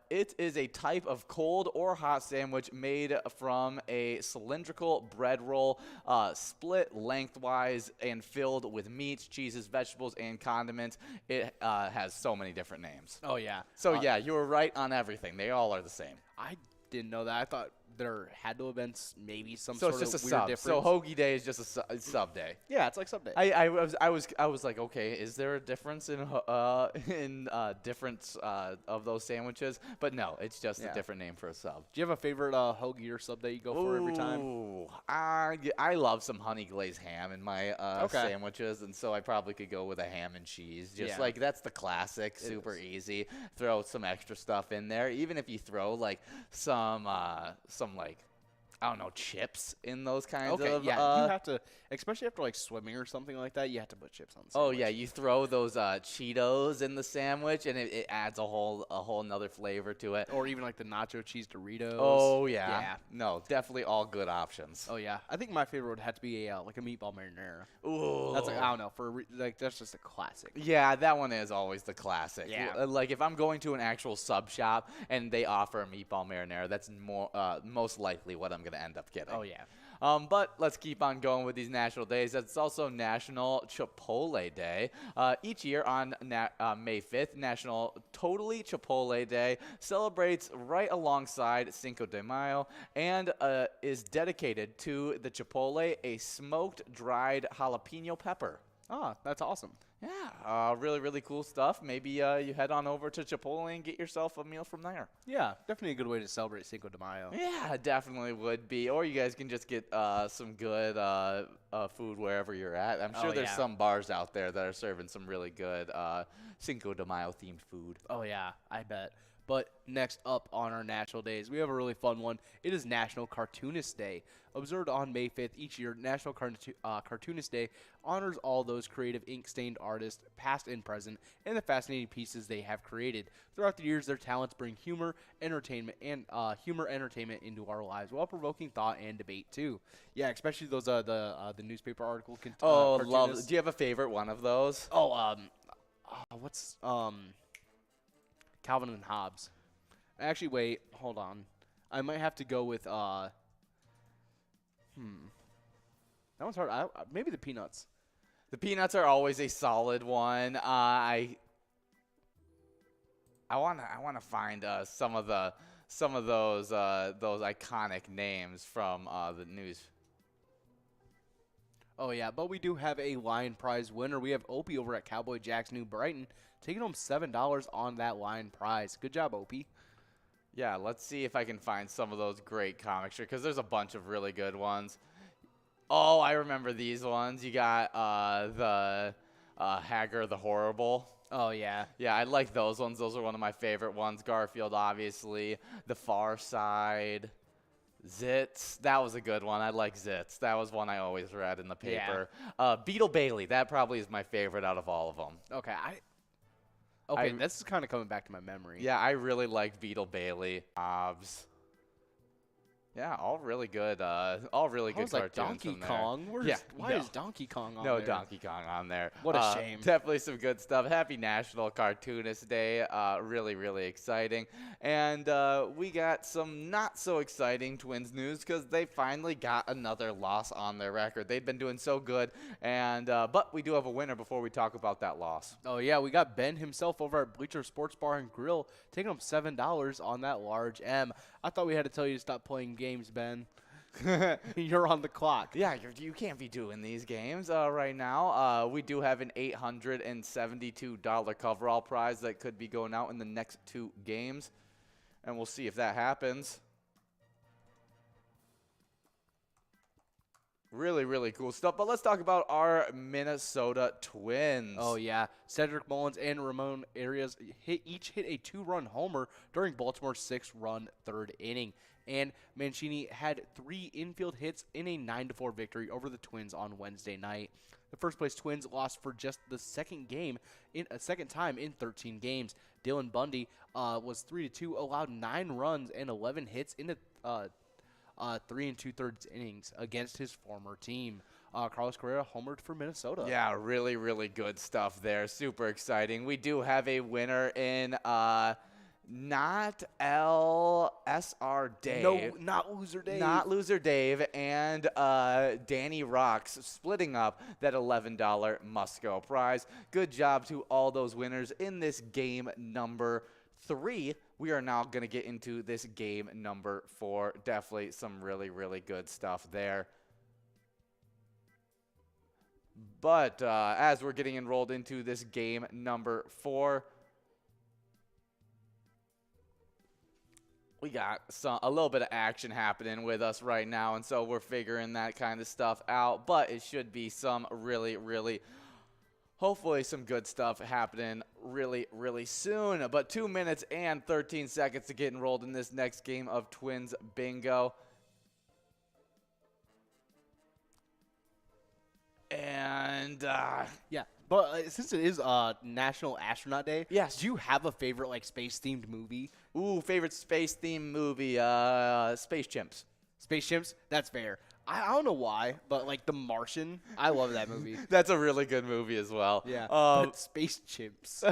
It is a type of cold or hot sandwich made from a cylindrical bread roll, split lengthwise and filled with meats, cheeses, vegetables, and condiments. It has so many different names. Oh, yeah. So, yeah, you were right on everything. They all are the same. I didn't know that. I thought there had to have been maybe some So sort it's just of a weird sub. difference. So Hoagie Day is just a sub day. Yeah, it's like sub day. I was like, okay, is there a difference in difference of those sandwiches? But no, it's just a different name for a sub. Do you have a favorite hoagie or sub that you go for every time? Ooh, I love some honey glazed ham in my sandwiches, and so I probably could go with a ham and cheese. Just like that's the classic, super easy. Throw some extra stuff in there, even if you throw like some like, I don't know, chips in those kinds of. You have to, especially after like swimming or something like that, you have to put chips on the Oh sandwich. yeah, you throw those Cheetos in the sandwich, and it adds a whole nother flavor to it. Or even like the nacho cheese Doritos. Oh yeah. No, definitely all good options. Oh yeah, I think my favorite would have to be a like a meatball marinara. Ooh, That's like, I don't know, like that's just a classic. Yeah, that one is always the classic. Yeah. Like if I'm going to an actual sub shop and they offer a meatball marinara, that's most likely what I'm gonna end up getting. Oh yeah. But let's keep on going with these national days. It's also National Chipotle Day. Each year on May 5th, National Totally Chipotle Day celebrates right alongside Cinco de Mayo and is dedicated to the chipotle, a smoked dried jalapeno pepper. Ah, that's awesome. Yeah, really, really cool stuff. Maybe you head on over to Chipotle and get yourself a meal from there. Yeah, definitely a good way to celebrate Cinco de Mayo. Yeah, definitely would be. Or you guys can just get some good food wherever you're at. I'm sure there's some bars out there that are serving some really good Cinco de Mayo themed food. Oh yeah, I bet. But next up on our national days, we have a really fun one. It is National Cartoonist Day. Observed on May 5th each year, National Cartoonist Day honors all those creative ink-stained artists, past and present, and the fascinating pieces they have created. Throughout the years, their talents bring humor, entertainment into our lives, while provoking thought and debate too. Yeah, especially those the newspaper article. Love. Do you have a favorite one of those? What's Calvin and Hobbes. Actually, wait, hold on. I might have to go with that one's hard. Maybe the Peanuts. The Peanuts are always a solid one. I wanna find some of those iconic names from the news. Oh yeah, but we do have a Lion Prize winner. We have Opie over at Cowboy Jack's New Brighton, taking home $7 on that Lion Prize. Good job, Opie. Yeah, let's see if I can find some of those great comics because there's a bunch of really good ones. Oh, I remember these ones. You got the Hagar the Horrible. Oh, yeah. Yeah, I like those ones. Those are one of my favorite ones. Garfield, obviously. The Far Side. Zitz. That was a good one. I like Zitz. That was one I always read in the paper. Yeah. Beetle Bailey. That probably is my favorite out of all of them. Okay, this is kind of coming back to my memory. Yeah, I really liked Beetle Bailey. Hobbs. Yeah, all really good. All really I good was like cartoons Donkey from there. Kong. Why no. is Donkey Kong on No there? Donkey Kong on there. What a shame. Definitely some good stuff. Happy National Cartoonist Day. Really, really exciting. And we got some not so exciting Twins news because they finally got another loss on their record. They'd been doing so good, and but we do have a winner before we talk about that loss. Oh, yeah, we got Ben himself over at Bleacher Sports Bar and Grill, taking him $7 on that large M. I thought we had to tell you to stop playing games, Ben. You're on the clock. Yeah, you can't be doing these games right now. We do have an $872 coverall prize that could be going out in the next 2 games, and we'll see if that happens. Really, really cool stuff. But let's talk about our Minnesota Twins. Oh, yeah. Cedric Mullins and Ramon Arias each hit a 2-run homer during Baltimore's 6-run third inning. And Mancini had 3 infield hits in a 9-4 victory over the Twins on Wednesday night. The first-place Twins lost for just the second time in 13 games. Dylan Bundy was 3-2, allowed 9 runs and 11 hits in the 3 2/3 innings against his former team. Carlos Correa homered for Minnesota. Yeah, really, really good stuff there. Super exciting. We do have a winner in not LSR Dave. No, not Loser Dave. Not Loser Dave and Danny Rocks splitting up that $11 Musco prize. Good job to all those winners in this game number 3. We are now going to get into this game number 4. Definitely some really, really good stuff there. But as we're getting enrolled into this game number 4, we got a little bit of action happening with us right now, and so we're figuring that kind of stuff out. But it should be some really, really, hopefully some good stuff happening really, really soon. But 2 minutes and 13 seconds to get enrolled in this next game of Twins Bingo. And Yeah, but since it is National Astronaut Day, Yes. do you have a favorite like space-themed movie? ooh, favorite space-themed movie, Space Chimps. Space Chimps? That's fair. I don't know why, but like The Martian, I love that movie. That's a really good movie as well. Yeah, but Space Chimps.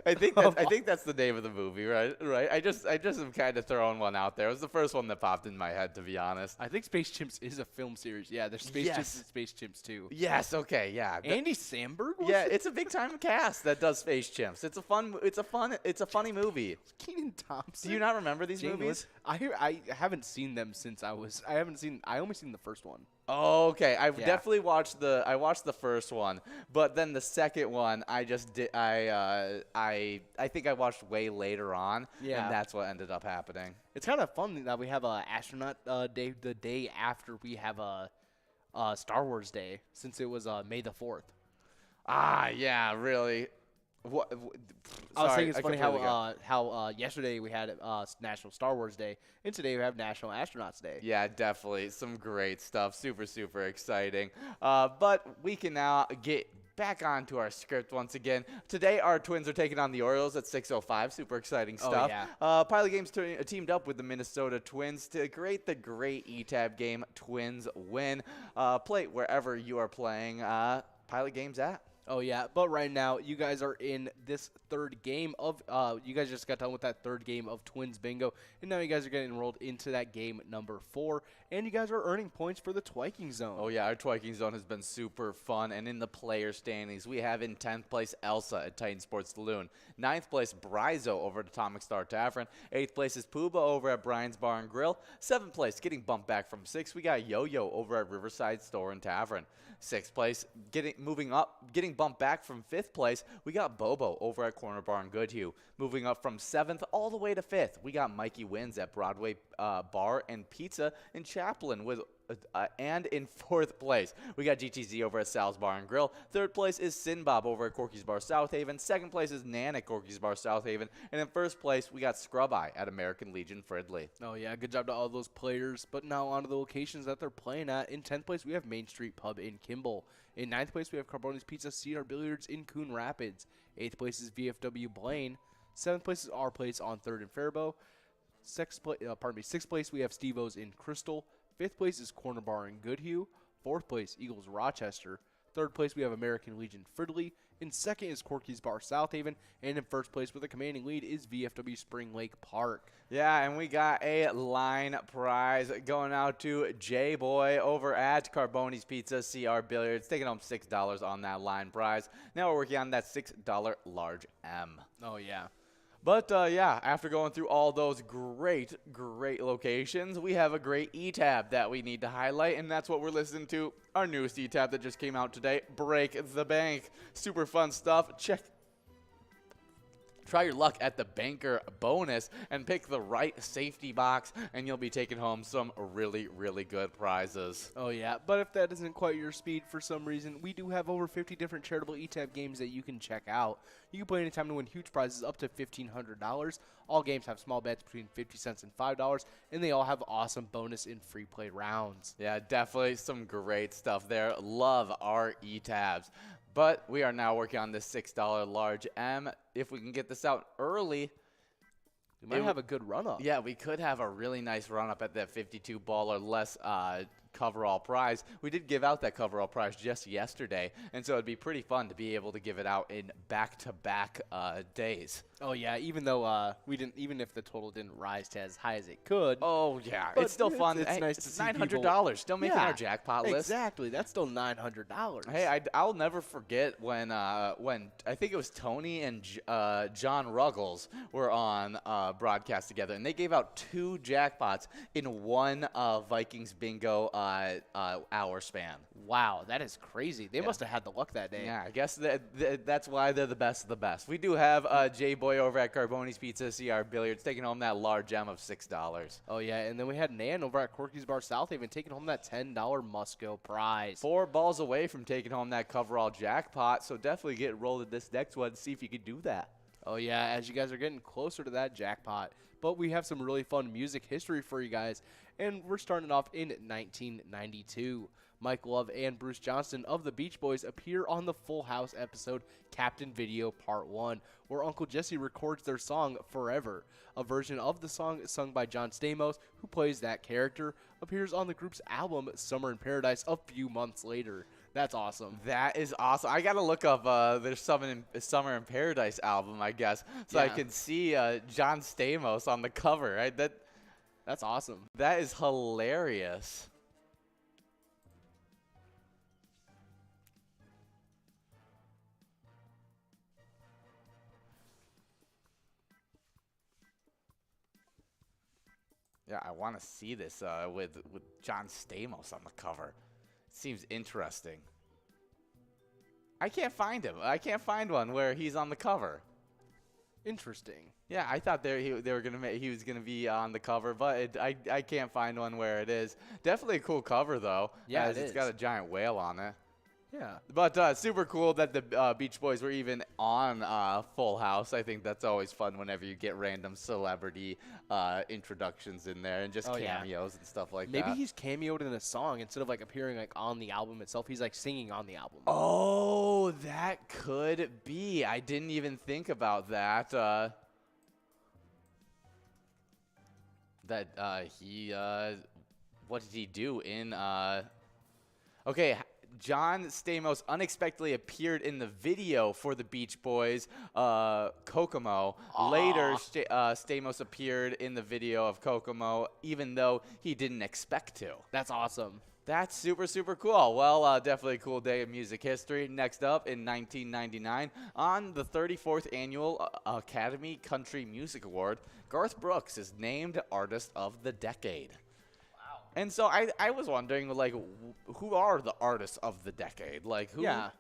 I think that's the name of the movie, right? Right. I just am kind of throwing one out there. It was the first one that popped in my head, to be honest. I think Space Chimps is a film series. Yeah, there's Space Yes. Chimps and Space Chimps too. Yes. Okay. Yeah. Andy Samberg was Yeah, it's a big time cast that does Space Chimps. It's a funny movie. Keenan Thompson. Do you not remember these James movies? I haven't seen them since I only seen the first one. Oh, okay. I've Yeah. definitely watched the first one, but then the second one I just did I think I watched way later on, Yeah. and that's what ended up happening. It's kind of fun that we have a astronaut day the day after we have a Star Wars Day, since it was May the 4th. Ah, yeah, really. What? I was Sorry, saying it's funny completely got- how yesterday we had National Star Wars Day, and today we have National Astronauts Day. Yeah, definitely. Some great stuff. Super, super exciting. But we can now get back onto our script once again. Today, our Twins are taking on the Orioles at 6:05. Super exciting Oh, stuff. yeah. Pilot Games teamed up with the Minnesota Twins to create the great ETAB game, Twins Win. Play wherever you are playing Pilot Games at. Oh, yeah. But right now, you guys are in this third game of you guys just got done with that third game of Twins Bingo, and now you guys are getting enrolled into that game number 4, and you guys are earning points for the Twiking Zone. Oh, yeah, our Twiking Zone has been super fun. And in the player standings, we have in 10th place Elsa at Titan Sports Saloon. 9th place, Bryzo over at Atomic Star Tavern. 8th place is Pooba over at Brian's Bar and Grill. 7th place, getting bumped back from 6th, we got Yo-Yo over at Riverside Store and Tavern. 6th place, getting bumped back from 5th place, we got Bobo over at Corner Bar and Goodhue. Moving up from 7th all the way to 5th, we got Mikey Wins at Broadway Bar and Pizza in Chaplin with and in 4th place, we got GTZ over at Sal's Bar and Grill. 3rd place is Sinbob over at Corky's Bar South Haven. 2nd place is Nan at Corky's Bar South Haven. And in 1st place, we got Scrub Eye at American Legion Fridley. Oh, yeah. Good job to all those players. But now on to the locations that they're playing at. In 10th place, we have Main Street Pub in Kimball. In 9th place, we have Carboni's Pizza CR Billiards in Coon Rapids. 8th place is VFW Blaine. 7th place is Our Place on 3rd and Faribault. Sixth place we have Steve-O's in Crystal. Fifth place is Corner Bar in Goodhue. Fourth place, Eagles Rochester. Third place, we have American Legion Fridley. In second is Corky's Bar Southaven. And in first place with a commanding lead is VFW Spring Lake Park. Yeah, and we got a line prize going out to J-Boy over at Carboni's Pizza, CR Billiards, taking home $6 on that line prize. Now we're working on that $6 large M. Oh, yeah. But, yeah, after going through all those great locations, we have a great E-Tab that we need to highlight, and that's what we're listening to. Our newest E-Tab that just came out today, Break the Bank. Super fun stuff. Try your luck at the banker bonus and pick the right safety box, and you'll be taking home some really good prizes. Oh, yeah. But if that isn't quite your speed for some reason, we do have over 50 different charitable ETAP games that you can check out. You can play anytime to win huge prizes up to $1,500. All games have small bets between 50 cents and $5, and they all have awesome bonus and free play rounds. Yeah, definitely some great stuff there. Love our E-Tabs. But we are now working on this $6 large M. If we can get this out early, we might have a good run-up. Yeah, we could have a really nice run-up at that 52 ball or less coverall prize. We did give out that coverall prize just yesterday, and so it'd be pretty fun to be able to give it out in back-to-back days. Oh yeah, even though even if the total didn't rise to as high as it could. Oh yeah, but it's still fun. It's nice to see $900, still making our jackpot list. Exactly, that's still $900. Hey, I'll never forget when I think it was Tony and John Ruggles were on broadcast together, and they gave out 2 jackpots in one Vikings bingo hour span. Wow, that is crazy. They must have had the luck that day. Yeah, I guess that's why they're the best of the best. We do have J-Boy over at Carboni's Pizza, CR Billiards, taking home that large M of $6. Oh, yeah, and then we had Nan over at Corky's Bar Southaven taking home that $10 Musco prize. 4 balls away from taking home that coverall jackpot, so definitely get rolled at this next one and see if you can do that. Oh, yeah, as you guys are getting closer to that jackpot. But we have some really fun music history for you guys, and we're starting off in 1992. Mike Love and Bruce Johnston of the Beach Boys appear on the Full House episode Captain Video Part 1, where Uncle Jesse records their song Forever. A version of the song sung by John Stamos, who plays that character, appears on the group's album Summer in Paradise a few months later. That's awesome. That is awesome. I got to look up their Summer in Paradise album, I guess, so I can see John Stamos on the cover. Right? That's awesome. That is hilarious. Yeah, I want to see this with John Stamos on the cover. It seems interesting. I can't find him. I can't find one where he's on the cover. Interesting. Yeah, I thought he was gonna be on the cover, but I can't find one where it is. Definitely a cool cover though. Yeah, it's got a giant whale on it. Yeah. But super cool that the Beach Boys were even on Full House. I think that's always fun whenever you get random celebrity introductions in there and just cameos and stuff like that. Maybe he's cameoed in a song instead of like appearing like on the album itself. He's like singing on the album. Oh, that could be. I didn't even think about that. What did he do in okay, John Stamos unexpectedly appeared in the video for the Beach Boys, Kokomo. Later, Stamos appeared in the video of Kokomo, even though he didn't expect to. That's awesome. That's super cool. Well, definitely a cool day of music history. Next up, in 1999, on the 34th Annual Academy Country Music Award, Garth Brooks is named Artist of the Decade. And so I was wondering, like, who are the artists of the decade? Like, who? Yeah.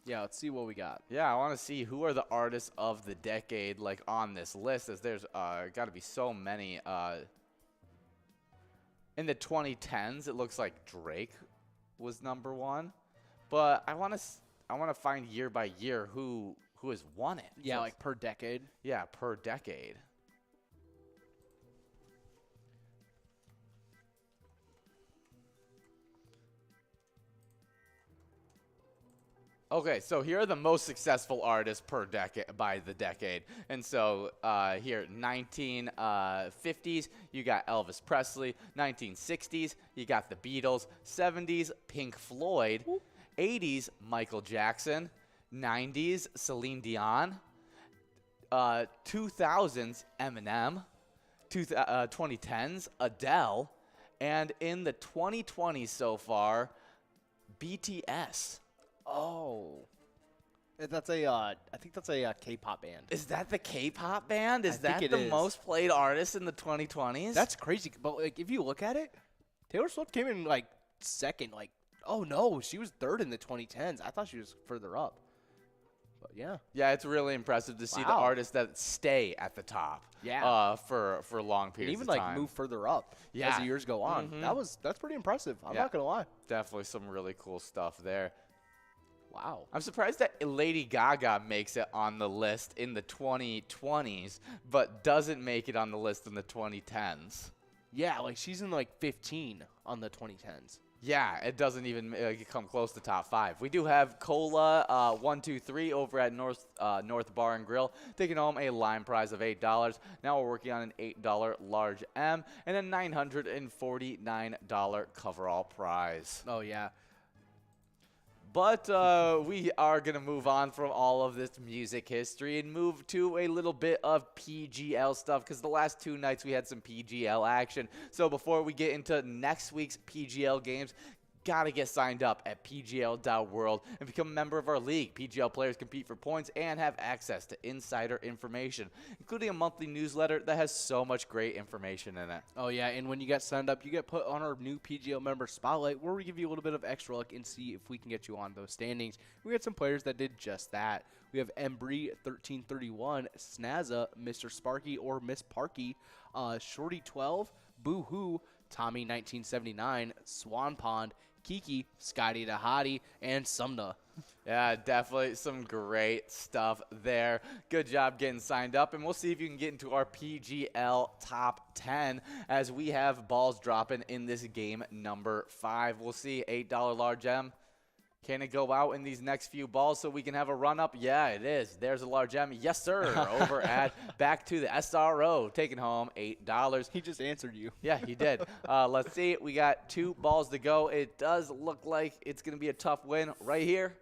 Yeah, let's see what we got. Yeah, I want to see who are the artists of the decade, like, on this list, as there's got to be so many. In the 2010s, it looks like Drake was #1. But I want to find year by year who has won it. Yeah, so like per decade. Yeah, per decade. Okay, so here are the most successful artists per decade by the decade. And so here, 1950s, you got Elvis Presley. 1960s, you got the Beatles. 70s, Pink Floyd. 80s, Michael Jackson. 90s, Celine Dion. 2000s, Eminem. 2010s, Adele. And in the 2020s so far, BTS. Oh. That's I think that's a K-pop band. Is that the K-pop band? Is I think that it the is. most played artist in the 2020s? That's crazy. But like, if you look at it, Taylor Swift came in like second. Like, oh no, she was third in the 2010s. I thought she was further up. But yeah. Yeah, it's really impressive to see the Wow. artists that stay at the top. Yeah. For long And periods even of like time. move further up Yeah. as the years go on. Mhm. That's pretty impressive. I'm Yeah. not gonna lie. Definitely some really cool stuff there. Wow. I'm surprised that Lady Gaga makes it on the list in the 2020s, but doesn't make it on the list in the 2010s. Yeah, like she's in like 15 on the 2010s. Yeah, it doesn't even come close to top 5. We do have Cola 123 over at North Bar and Grill, taking home a line prize of $8. Now we're working on an $8 large M and a $949 coverall prize. Oh yeah. But we are going to move on from all of this music history and move to a little bit of PGL stuff because the last 2 nights we had some PGL action. So before we get into next week's PGL games, got to get signed up at pgl.world and become a member of our league. PGL players compete for points and have access to insider information, including a monthly newsletter that has so much great information in it. Oh yeah, and when you get signed up, you get put on our new PGL member spotlight where we give you a little bit of extra luck and see if we can get you on those standings. We had some players that did just that. We have Embry 1331, Snazza, Mr. Sparky or Miss Parky, Shorty 12, Boo Hoo, Tommy 1979, Swan Pond, Kiki, Scotty the Hottie, and Sumna. Yeah, definitely some great stuff there. Good job getting signed up, and we'll see if you can get into our PGL top 10 as we have balls dropping in this game number 5. We'll see $8 large M. Can it go out in these next few balls so we can have a run-up? Yeah, it is. There's a large M. Yes, sir. Over at back to the SRO, taking home $8. He just answered you. Yeah, he did. Let's see. We got 2 balls to go. It does look like it's going to be a tough win right here.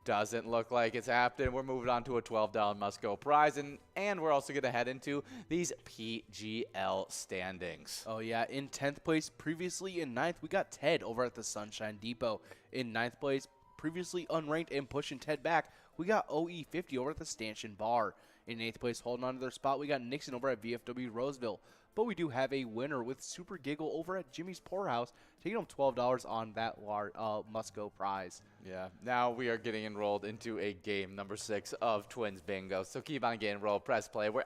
Doesn't look like it's happening. We're moving on to a $12 must-go prize, and we're also going to head into these PGL standings. Oh, yeah. In 10th place, previously in 9th, we got Ted over at the Sunshine Depot. In 9th place, previously unranked and pushing Ted back, we got OE50 over at the Stanchion Bar. In 8th place, holding on to their spot, we got Nixon over at VFW Roseville. But we do have a winner with Super Giggle over at Jimmy's Poorhouse, taking home $12 on that must-go prize. Yeah, now we are getting enrolled into a game number 6 of Twins Bingo. So keep on getting enrolled, press play. We're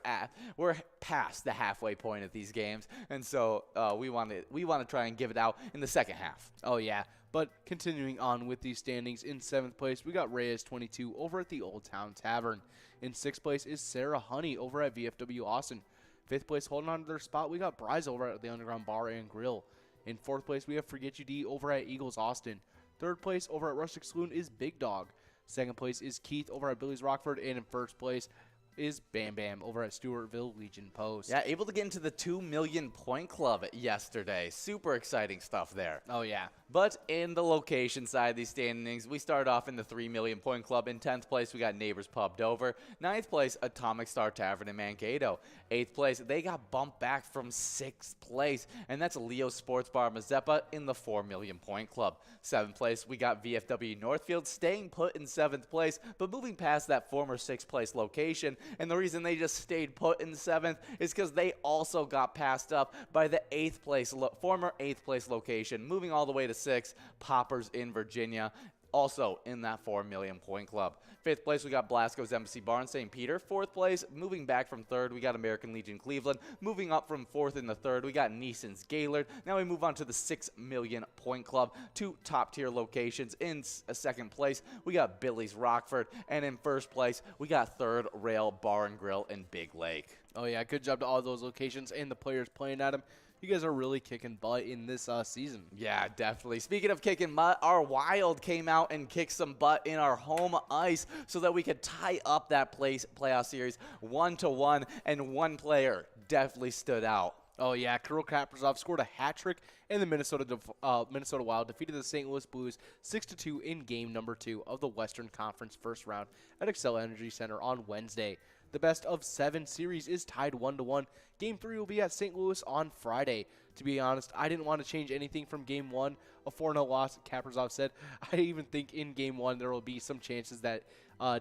past the halfway point of these games, and so we want to try and give it out in the second half. Oh, yeah. But continuing on with these standings, in 7th place, we got Reyes 22 over at the Old Town Tavern. In 6th place is Sarah Honey over at VFW Austin. 5th place, holding on to their spot, we got Bryce over at the Underground Bar and Grill. In 4th place, we have Forget You D over at Eagles Austin. 3rd place over at Rustic Saloon is Big Dog. 2nd place is Keith over at Billy's Rockford. And in 1st place is Bam Bam over at Stewartville Legion Post. Yeah, able to get into the 2 million point club yesterday. Super exciting stuff there. Oh, yeah. But in the location side of these standings, we start off in the 3 million point club. In 10th place, we got Neighbors Pub Dover. 9th place, Atomic Star Tavern in Mankato. 8th place, they got bumped back from 6th place, and that's Leo Sports Bar Mazeppa in the 4 million point club. 7th place, we got VFW Northfield staying put in 7th place, but moving past that former 6th place location. And the reason they just stayed put in 7th is because they also got passed up by the 8th place, former 8th place location, moving all the way to 6th, Poppers in Virginia, also in that 4 million point club. 5th place, we got Blasco's Embassy Bar in St. Peter. 4th place, moving back from 3rd, we got American Legion Cleveland. Moving up from 4th in the 3rd, we got Neeson's Gaylord. Now we move on to the 6 million point club, 2 top tier locations. In 2nd place, we got Billy's Rockford. And in 1st place, we got 3rd Rail Bar and Grill in Big Lake. Oh, yeah. Good job to all those locations and the players playing at them. you guys are really kicking butt in this season. Yeah, definitely. Speaking of kicking butt, our Wild came out and kicked some butt in our home ice so that we could tie up that playoff series 1-1, and one player definitely stood out. Oh, yeah, Kirill Kaprizov scored a hat trick, and the Minnesota Wild defeated the St. Louis Blues 6-2 in game number 2 of the Western Conference first round at Xcel Energy Center on Wednesday. The best of 7 series is tied 1-1. Game 3 will be at St. Louis on Friday. To be honest, I didn't want to change anything from Game 1, a 4-0 loss, Kaprizov said. I even think in Game 1 there will be some chances that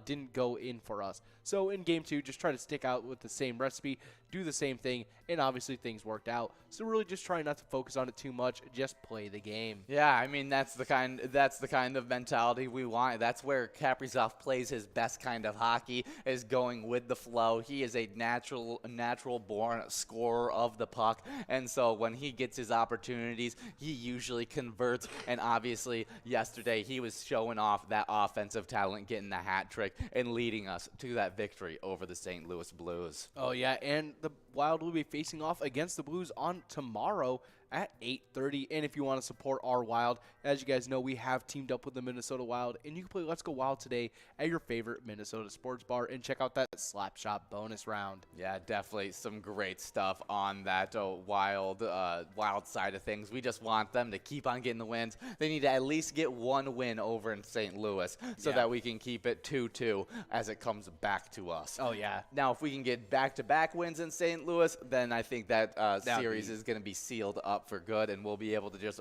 didn't go in for us. So in Game 2, just try to stick out with the same recipe, do the same thing, and obviously things worked out. So really just try not to focus on it too much, just play the game. Yeah, I mean that's the kind of mentality we want. That's where Kaprizov plays his best kind of hockey, is going with the flow. He is a natural born scorer of the puck, and so when he gets his opportunities, he usually converts. And obviously yesterday he was showing off that offensive talent, getting the hat trick and leading us to that victory over the St. Louis Blues. Oh yeah, and the Wild will be facing off against the Blues on tomorrow at 8:30. And if you want to support our Wild, as you guys know, we have teamed up with the Minnesota Wild, and you can play Let's Go Wild today at your favorite Minnesota sports bar and check out that Slap Shot bonus round. Yeah, definitely some great stuff on that Wild side of things. We just want them to keep on getting the wins. They need to at least get one win over in St. Louis so that we can keep it 2-2 as it comes back to us. Oh yeah. Now, if we can get back-to-back wins in St. Louis, then I think that series is going to be sealed up for good, and we'll be able to just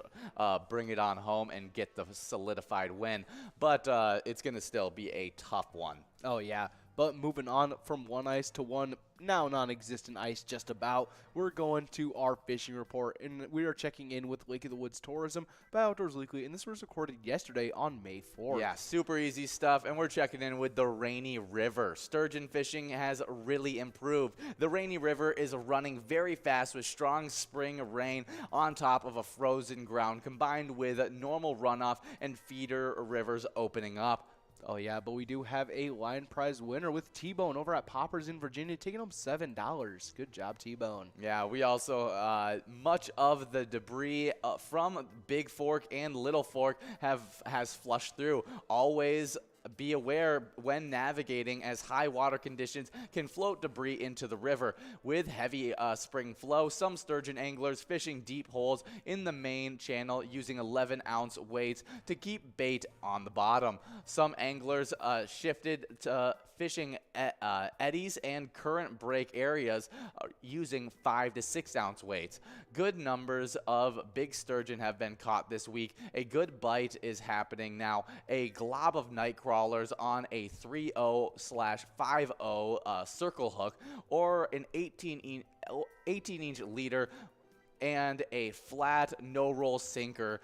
bring it on home and get the solidified win. But it's going to still be a tough one. Oh yeah. But moving on from one ice to one now non-existent ice just about, we're going to our fishing report, and we are checking in with Lake of the Woods Tourism by Outdoors Weekly, and this was recorded yesterday on May 4th. Yeah, super easy stuff, and we're checking in with the Rainy River. Sturgeon fishing has really improved. The Rainy River is running very fast with strong spring rain on top of a frozen ground, combined with normal runoff and feeder rivers opening up. Oh, yeah, but we do have a line prize winner with T-Bone over at Poppers in Virginia, taking home $7. Good job, T-Bone. Yeah, we also, much of the debris from Big Fork and Little Fork has flushed through. Always be aware when navigating, as high water conditions can float debris into the river. With heavy spring flow, some sturgeon anglers fishing deep holes in the main channel using 11-ounce weights to keep bait on the bottom. Some anglers shifted to fishing eddies and current break areas using 5 to 6 ounce weights. Good numbers of big sturgeon have been caught this week. A good bite is happening now. A glob of night crawlers on a 3/0/50 circle hook, or an 18-inch leader and a flat no-roll sinker,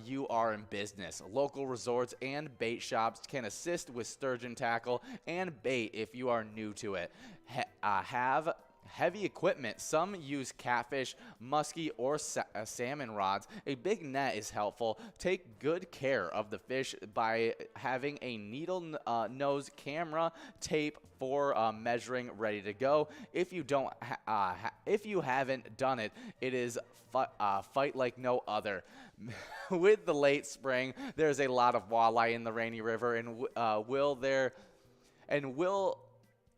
you are in business. Local resorts and bait shops can assist with sturgeon tackle and bait if you are new to it. Have heavy equipment. Some use catfish, muskie, or salmon rods. A big net is helpful. Take good care of the fish by having a needle nose camera tape for measuring ready to go. If you don't, if you haven't done it, it is fight like no other. With the late spring, there's a lot of walleye in the Rainy River, and will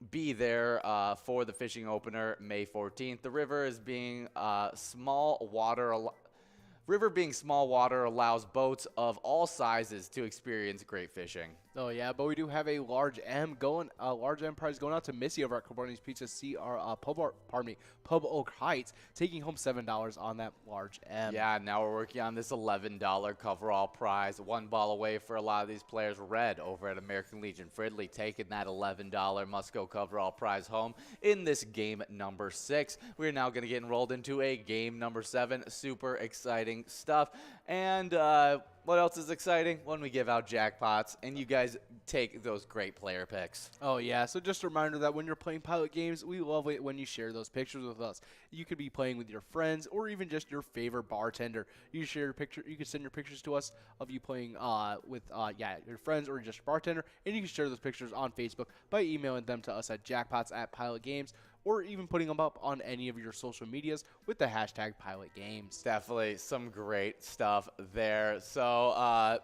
be there for the fishing opener May 14th. The river is being small water allows boats of all sizes to experience great fishing. Oh yeah, but we do have a large M prize going out to Missy over at Caborni's Pizza Pub Oak Heights, taking home $7 on that large M. Yeah, now we're working on this $11 coverall prize. One ball away for a lot of these players. Red over at American Legion Fridley taking that $11 must-go coverall prize home in this game number 6. We're now going to get enrolled into a game number 7. Super exciting stuff. And what else is exciting? When we give out jackpots and you guys take those great player picks. Oh yeah, so just a reminder that when you're playing Pilot games, we love it when you share those pictures with us. You could be playing with your friends or even just your favorite bartender. You share your picture. You can send your pictures to us of you playing with your friends or just your bartender, and you can share those pictures on Facebook by emailing them to us at jackpots@pilotgames. or even putting them up on any of your social medias with the hashtag #PilotGames. Definitely some great stuff there. So,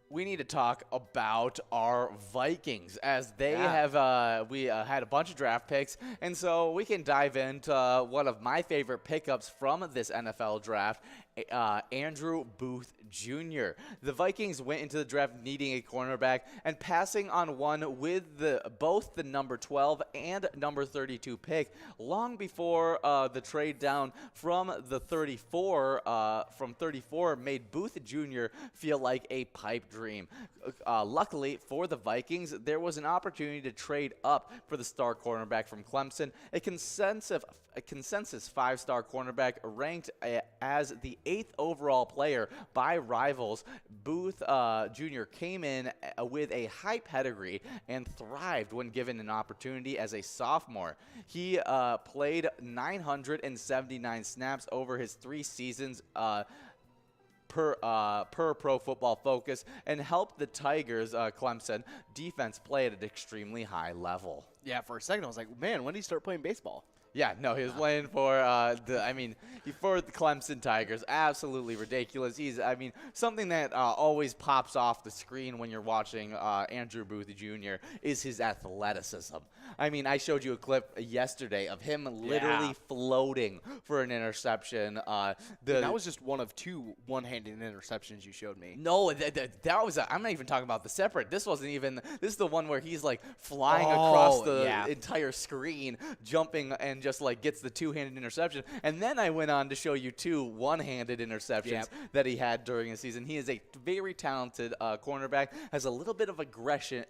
we need to talk about our Vikings, as they have we had a bunch of draft picks, and so we can dive into one of my favorite pickups from this NFL draft, Andrew Booth Jr. The Vikings went into the draft needing a cornerback and passing on one with both the number 12 and number 32 pick long before the trade down from the 34 made Booth Jr. feel like a pipe dream. Luckily for the Vikings, there was an opportunity to trade up for the star cornerback from Clemson, a consensus 5-star cornerback ranked as the 8th overall player by Rivals. Booth Jr. came in with a high pedigree and thrived when given an opportunity as a sophomore. He played 979 snaps over his 3 seasons per Pro Football Focus and helped the Tigers, Clemson, defense play at an extremely high level. Yeah, for a second I was like, man, when did he start playing baseball? Yeah, no, he was playing for for the Clemson Tigers. Absolutely ridiculous. He's, something that always pops off the screen when you're watching Andrew Booth Jr. is his athleticism. I showed you a clip yesterday of him literally floating for an interception. That was just one of 2 one-handed interceptions you showed me. No, that was I'm not even talking about the separate. This wasn't even. This is the one where he's like flying across the entire screen, jumping and just like gets the 2-handed interception. And then I went on to show you 2 one-handed interceptions that he had during the season. He is a very talented cornerback, has a little bit of aggression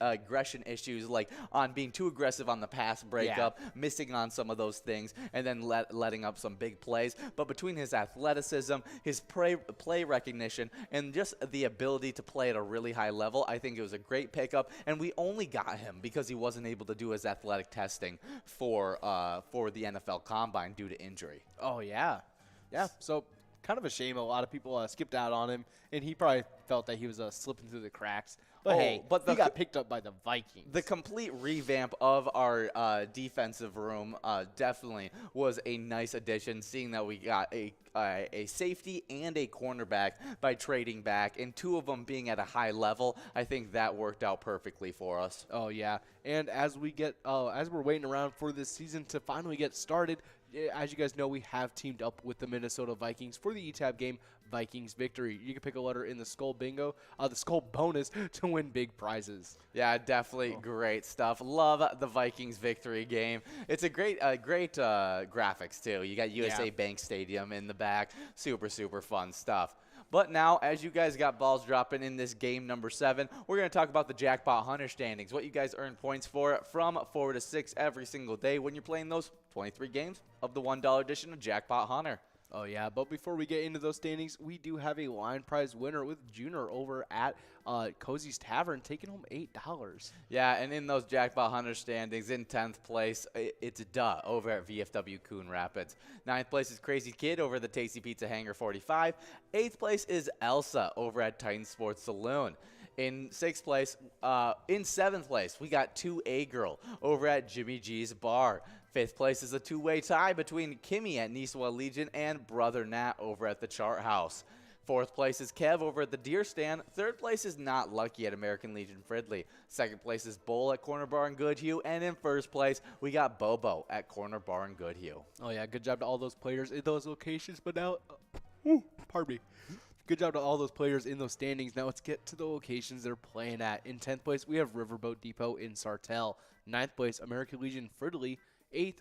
issues, like on being too aggressive on the pass breakup, missing on some of those things, and then letting up some big plays. But between his athleticism, his play recognition, and just the ability to play at a really high level, I think it was a great pickup. And we only got him because he wasn't able to do his athletic testing for the NFL Combine due to injury. Oh, yeah. Yeah, so kind of a shame. A lot of people skipped out on him, and he probably felt that he was slipping through the cracks. But he got picked up by the Vikings. The complete revamp of our defensive room definitely was a nice addition, seeing that we got a safety and a cornerback by trading back, and 2 of them being at a high level. I think that worked out perfectly for us. Oh, yeah. And as we get as we're waiting around for this season to finally get started, as you guys know, we have teamed up with the Minnesota Vikings for the ETAB game Vikings Victory. You can pick a letter in the Skull Bingo, the Skull Bonus, to win big prizes. Yeah, definitely great stuff. Love the Vikings Victory game. It's a great graphics, too. You got USA Bank Stadium in the back. Super, super fun stuff. But now, as you guys got balls dropping in this game number 7, we're going to talk about the Jackpot Hunter standings, what you guys earn points for from 4 to 6 every single day when you're playing those 23 games of the $1 edition of Jackpot Hunter. Oh, yeah, but before we get into those standings, we do have a line prize winner with Junior over at Cozy's Tavern taking home $8. Yeah, and in those Jackpot Hunter standings, in 10th place, it's Duh over at VFW Coon Rapids. 9th place is Crazy Kid over the Tasty Pizza Hangar 45. 8th place is Elsa over at Titan Sports Saloon. In 6th place, in 7th place, we got 2A Girl over at Jimmy G's Bar. 5th place is a 2-way tie between Kimmy at Niswa Legion and Brother Nat over at the Chart House. 4th place is Kev over at the Deer Stand. 3rd place is Not Lucky at American Legion Fridley. 2nd place is Bull at Corner Bar and Goodhue. And in 1st place, we got Bobo at Corner Bar and Goodhue. Oh, yeah, good job to all those players in those locations. But now, pardon me. Good job to all those players in those standings. Now let's get to the locations they're playing at. In 10th place, we have Riverboat Depot in Sartell. 9th place, American Legion Fridley. 8th,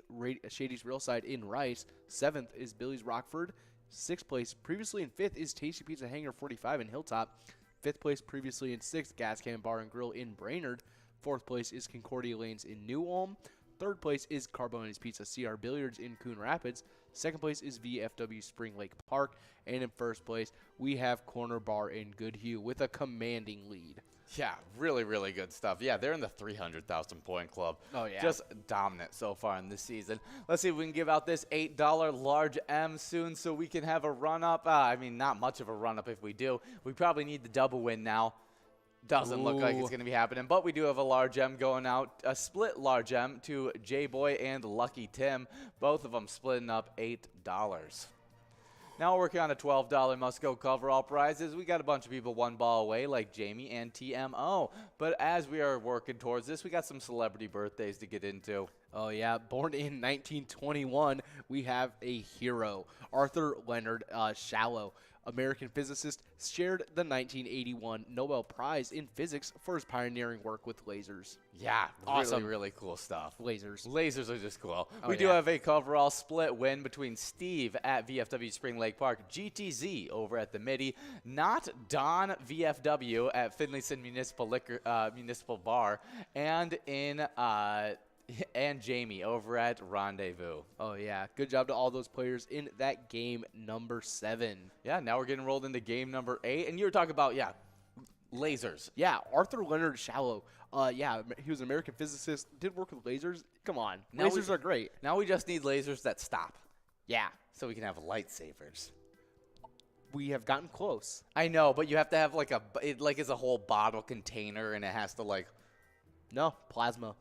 Shady's Real Side in Rice. 7th is Billy's Rockford. 6th place, previously in 5th, is Tasty Pizza Hangar 45 in Hilltop. 5th place, previously in 6th, Gas Can Bar and Grill in Brainerd. 4th place is Concordia Lanes in New Ulm. 3rd place is Carbone's Pizza CR Billiards in Coon Rapids. 2nd place is VFW Spring Lake Park. And in 1st place, we have Corner Bar in Goodhue with a commanding lead. Yeah, really, really good stuff. Yeah, they're in the 300,000 point club. Oh, yeah. Just dominant so far in this season. Let's see if we can give out this $8 large M soon so we can have a run-up. Not much of a run-up if we do. We probably need the double win now. Doesn't look like it's Ooh. going to be happening, but we do have a large M going out, a split large M to J-Boy and Lucky Tim, both of them splitting up $8. Now we're working on a $12 must-go coverall prizes. We got a bunch of people one ball away, like Jamie and TMO. But as we are working towards this, we got some celebrity birthdays to get into. Oh, yeah. Born in 1921, we have a hero. Arthur Leonard Shallow, American physicist, shared the 1981 Nobel Prize in Physics for his pioneering work with lasers. Yeah, Awesome. really, really cool stuff. Lasers. Lasers are just cool. Oh, We do yeah. have a coverall split win between Steve at VFW Spring Lake Park, GTZ over at the Midi, not Don VFW at Finlayson Municipal Bar, and and Jamie over at Rendezvous. Oh, yeah. Good job to all those players in that game number 7. Yeah, now we're getting rolled into game number 8, and you were talking about, lasers. Yeah, Arthur Leonard Shallow. Yeah, he was an American physicist, did work with lasers. Come on. Now Lasers are great. Now we just need lasers that stop, Yeah. so we can have lightsabers. We have gotten close. I know, but you have to have it's a whole bottle container, and it has to No, plasma.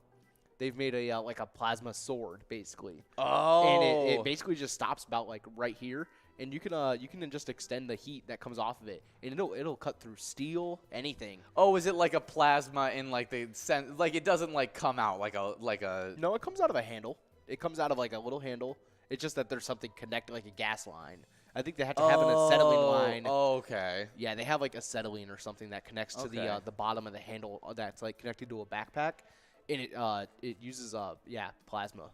They've made a like a plasma sword, basically. Oh. And it basically just stops about like right here, and you can just extend the heat that comes off of it, and it'll cut through steel, anything. Oh, is it like a plasma in like the sense, like it doesn't like come out like a No, it comes out of a handle. It comes out of like a little handle. It's just that there's something connected, like a gas line. I think they have to have an acetylene line. Oh, okay. Yeah, they have like acetylene or something that connects to Okay. the bottom of the handle that's like connected to a backpack, and it uses plasma.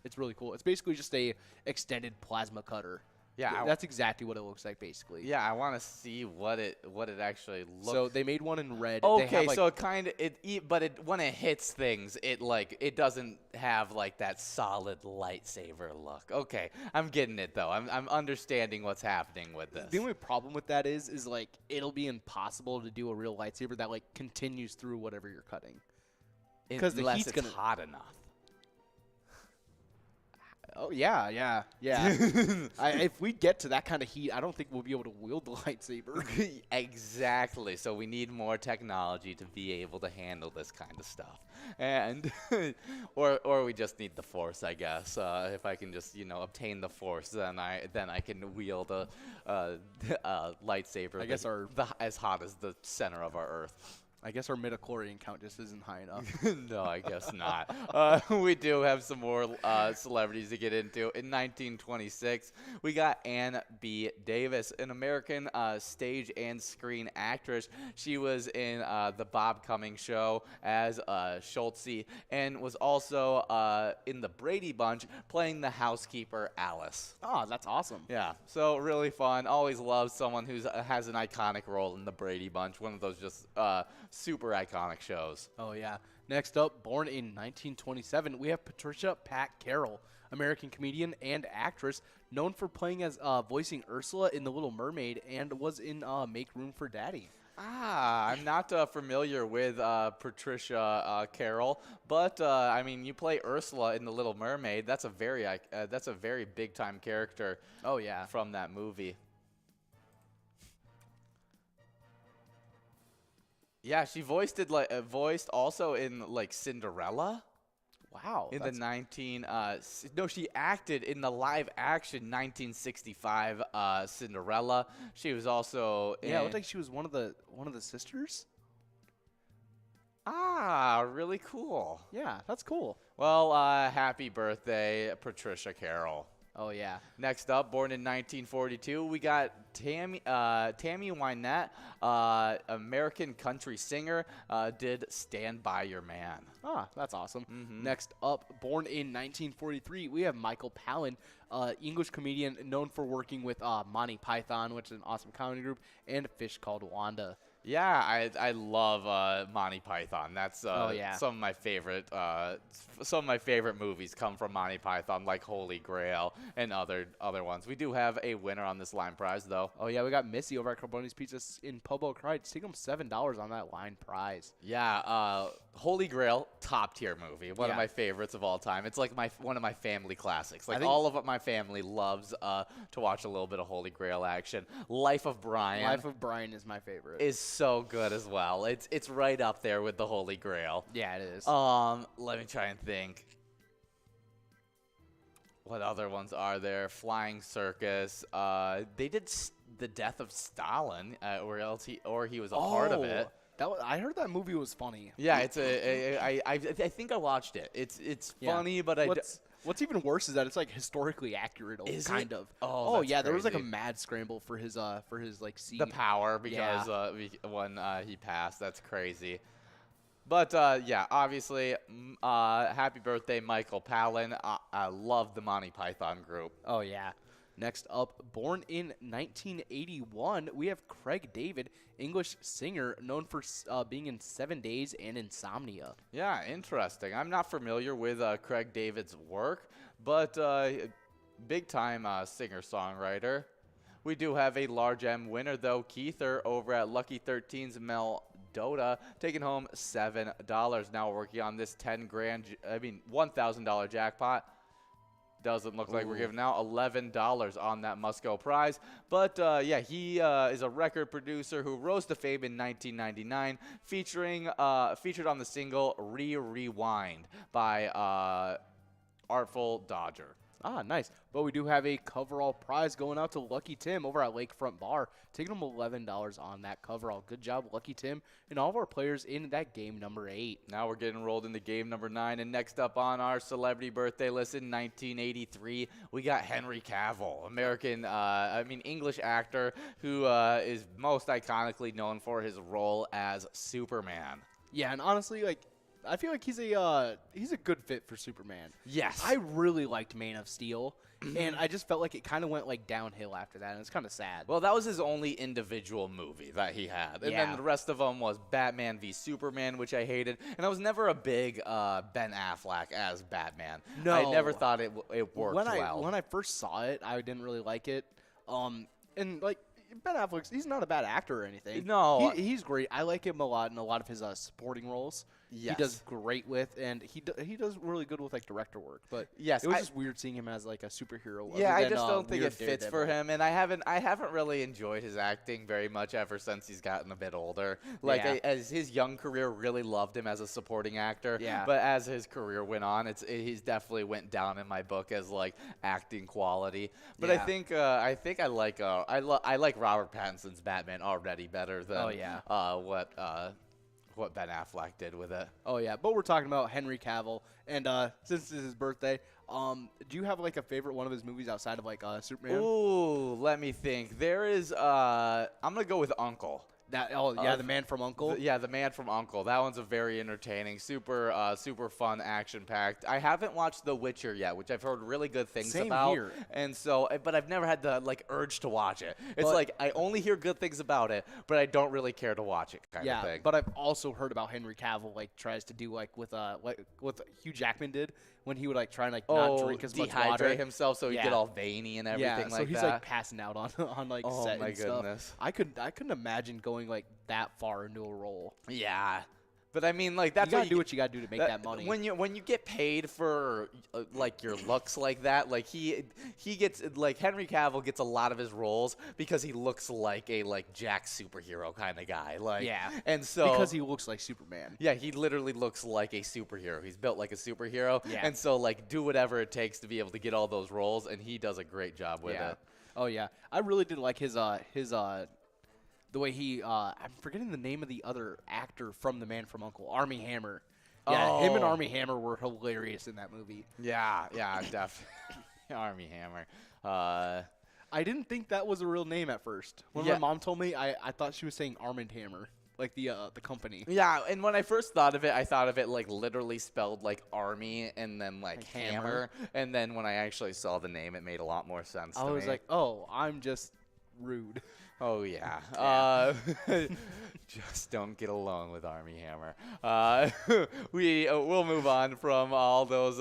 It's really cool. It's basically just a extended plasma cutter. Yeah, That's exactly what it looks like, basically. Yeah, I want to see what it actually looks. So they made one in red. They Okay, have, like, so when it hits things, it doesn't have like that solid lightsaber look. Okay, I'm getting it though. I'm understanding what's happening with this. the only problem with that is like it'll be impossible to do a real lightsaber that like continues through whatever you're cutting. 'Cause the Unless heat's it's gonna- hot enough. Oh yeah. If we get to that kind of heat, I don't think we'll be able to wield the lightsaber. Exactly. So we need more technology to be able to handle this kind of stuff, and or we just need the Force, I guess. If I can just obtain the Force, then I can wield a lightsaber. I guess as hot as the center of our Earth. I guess our midichlorian count just isn't high enough. No, I guess not. We do have some more celebrities to get into. In 1926, we got Ann B. Davis, an American stage and screen actress. She was in the Bob Cummings Show as Schultze, and was also in the Brady Bunch playing the housekeeper Alice. Oh, that's awesome. Yeah, so really fun. Always love someone who has an iconic role in the Brady Bunch. One of those just super iconic shows. Oh, yeah. Next up, born in 1927, we have Patricia Pat Carroll, American comedian and actress, known for playing as voicing Ursula in The Little Mermaid, and was in Make Room for Daddy. I'm not familiar with Patricia Carroll, but I mean, you play Ursula in The Little Mermaid. That's a very big time character. Oh, yeah. From that movie. Yeah, she voiced also in like Cinderella. Wow. In she acted in the live action 1965 Cinderella. She was also Yeah, it looked like she was one of the sisters. Really cool. Yeah, that's cool. Well, happy birthday, Patricia Carroll. Oh, yeah. Next up, born in 1942, we got Tammy Wynette, American country singer, did Stand By Your Man. Ah, that's awesome. Mm-hmm. Next up, born in 1943, we have Michael Palin, English comedian known for working with Monty Python, which is an awesome comedy group, and Fish Called Wanda. Yeah, I love Monty Python. That's some of my favorite movies come from Monty Python, like Holy Grail and other ones. We do have a winner on this line prize, though. Oh, yeah, we got Missy over at Carboni's Pizza in Pueblo Crites. Take him $7 on that line prize. Yeah, Holy Grail, top tier movie. One of Yeah. my favorites of all time. It's like one of my family classics. Like think- all of my family loves to watch a little bit of Holy Grail action. Life of Brian Life of Brian is my favorite. is so good as well. It's right up there with the Holy Grail. Yeah, it is. Let me try and think. What other ones are there? Flying Circus. They did the Death of Stalin, or he was a part of it. I heard that movie was funny. Yeah, I think I watched it. It's funny, but What's even worse is that it's like historically accurate, Is kind it? of. Oh, that's yeah, there was like a crazy. mad scramble for his like scene. the power because when he passed, that's crazy. But yeah, obviously, happy birthday, Michael Palin. I love the Monty Python group. Oh yeah. Next up, born in 1981, we have Craig David, English singer known for being in 7 Days and Insomnia. Yeah, interesting. I'm not familiar with Craig David's work, but big time singer-songwriter. We do have a large M winner, though. Keither over at Lucky 13's Mel Dota, taking home $7. Now working on this $1,000 jackpot. Doesn't look like we're giving out $11 on that Musco prize. But, yeah, he is a record producer who rose to fame in 1999, featured on the single Rewind by Artful Dodger. Ah, nice. But we do have a coverall prize going out to Lucky Tim over at Lakefront Bar, taking him $11 on that coverall. Good job, Lucky Tim, and all of our players in that game number 8. Now we're getting rolled into game number 9, and next up on our celebrity birthday list in 1983, we got Henry Cavill, English actor who is most iconically known for his role as Superman. Yeah, and honestly, like, I feel like he's a good fit for Superman. Yes. I really liked Man of Steel, and I just felt like it kind of went like downhill after that, and it's kind of sad. Well, that was his only individual movie that he had. And then the rest of them was Batman v Superman, which I hated. And I was never a big Ben Affleck as Batman. No. I never thought it worked well. When I first saw it, I didn't really like it. And like Ben Affleck, he's not a bad actor or anything. No. He's great. I like him a lot in a lot of his supporting roles. Yes. He does great with, and he does really good with like director work. But yes, it was just weird seeing him as like a superhero. Yeah, other I than, just don't think weird it fits for Daredevil. him, and I haven't really enjoyed his acting very much ever since he's gotten a bit older. Like Yeah. as his young career, really loved him as a supporting actor. Yeah. But as his career went on, he's definitely went down in my book as like acting quality. But Yeah. I think I like Robert Pattinson's Batman already better than what Ben Affleck did with it. Oh yeah, but we're talking about Henry Cavill, and since it's his birthday, do you have like a favorite one of his movies outside of like Superman? Ooh, let me think. There is I'm gonna go with Uncle. The Man from U.N.C.L.E. The Man from U.N.C.L.E. That one's a very entertaining, super fun, action-packed. I haven't watched The Witcher yet, which I've heard really good things Same about. here. And so, but I've never had the urge to watch it. It's like I only hear good things about it, but I don't really care to watch it kind of thing. But I've also heard about Henry Cavill tries to do with what Hugh Jackman did when he would try and not drink as much water. Dehydrate himself so he'd get all veiny and everything so like he's that. passing out on Oh set my and stuff. goodness. I couldn't imagine going that far into a role. Yeah. But I mean, that's you gotta do what you gotta do to make that money. When you get paid for your looks like that, he gets Henry Cavill gets a lot of his roles because he looks like a Jack superhero kind of guy. And so because he looks like Superman. Yeah, he literally looks like a superhero. He's built like a superhero. Yeah. And so do whatever it takes to be able to get all those roles, and he does a great job with it. Oh yeah, I really did like his the way he I'm forgetting the name of the other actor from The Man from U.N.C.L.E., Armie Hammer. Yeah, him and Armie Hammer were hilarious in that movie. Yeah, definitely. Armie Hammer. I didn't think that was a real name at first. When my mom told me, I thought she was saying Armand Hammer, like the company. Yeah, and when I first thought of it, I thought of it literally spelled like army and then hammer. And then when I actually saw the name, it made a lot more sense to me. I was like, oh, I'm just rude. Oh yeah. Just don't get along with Armie Hammer. We'll move on from all those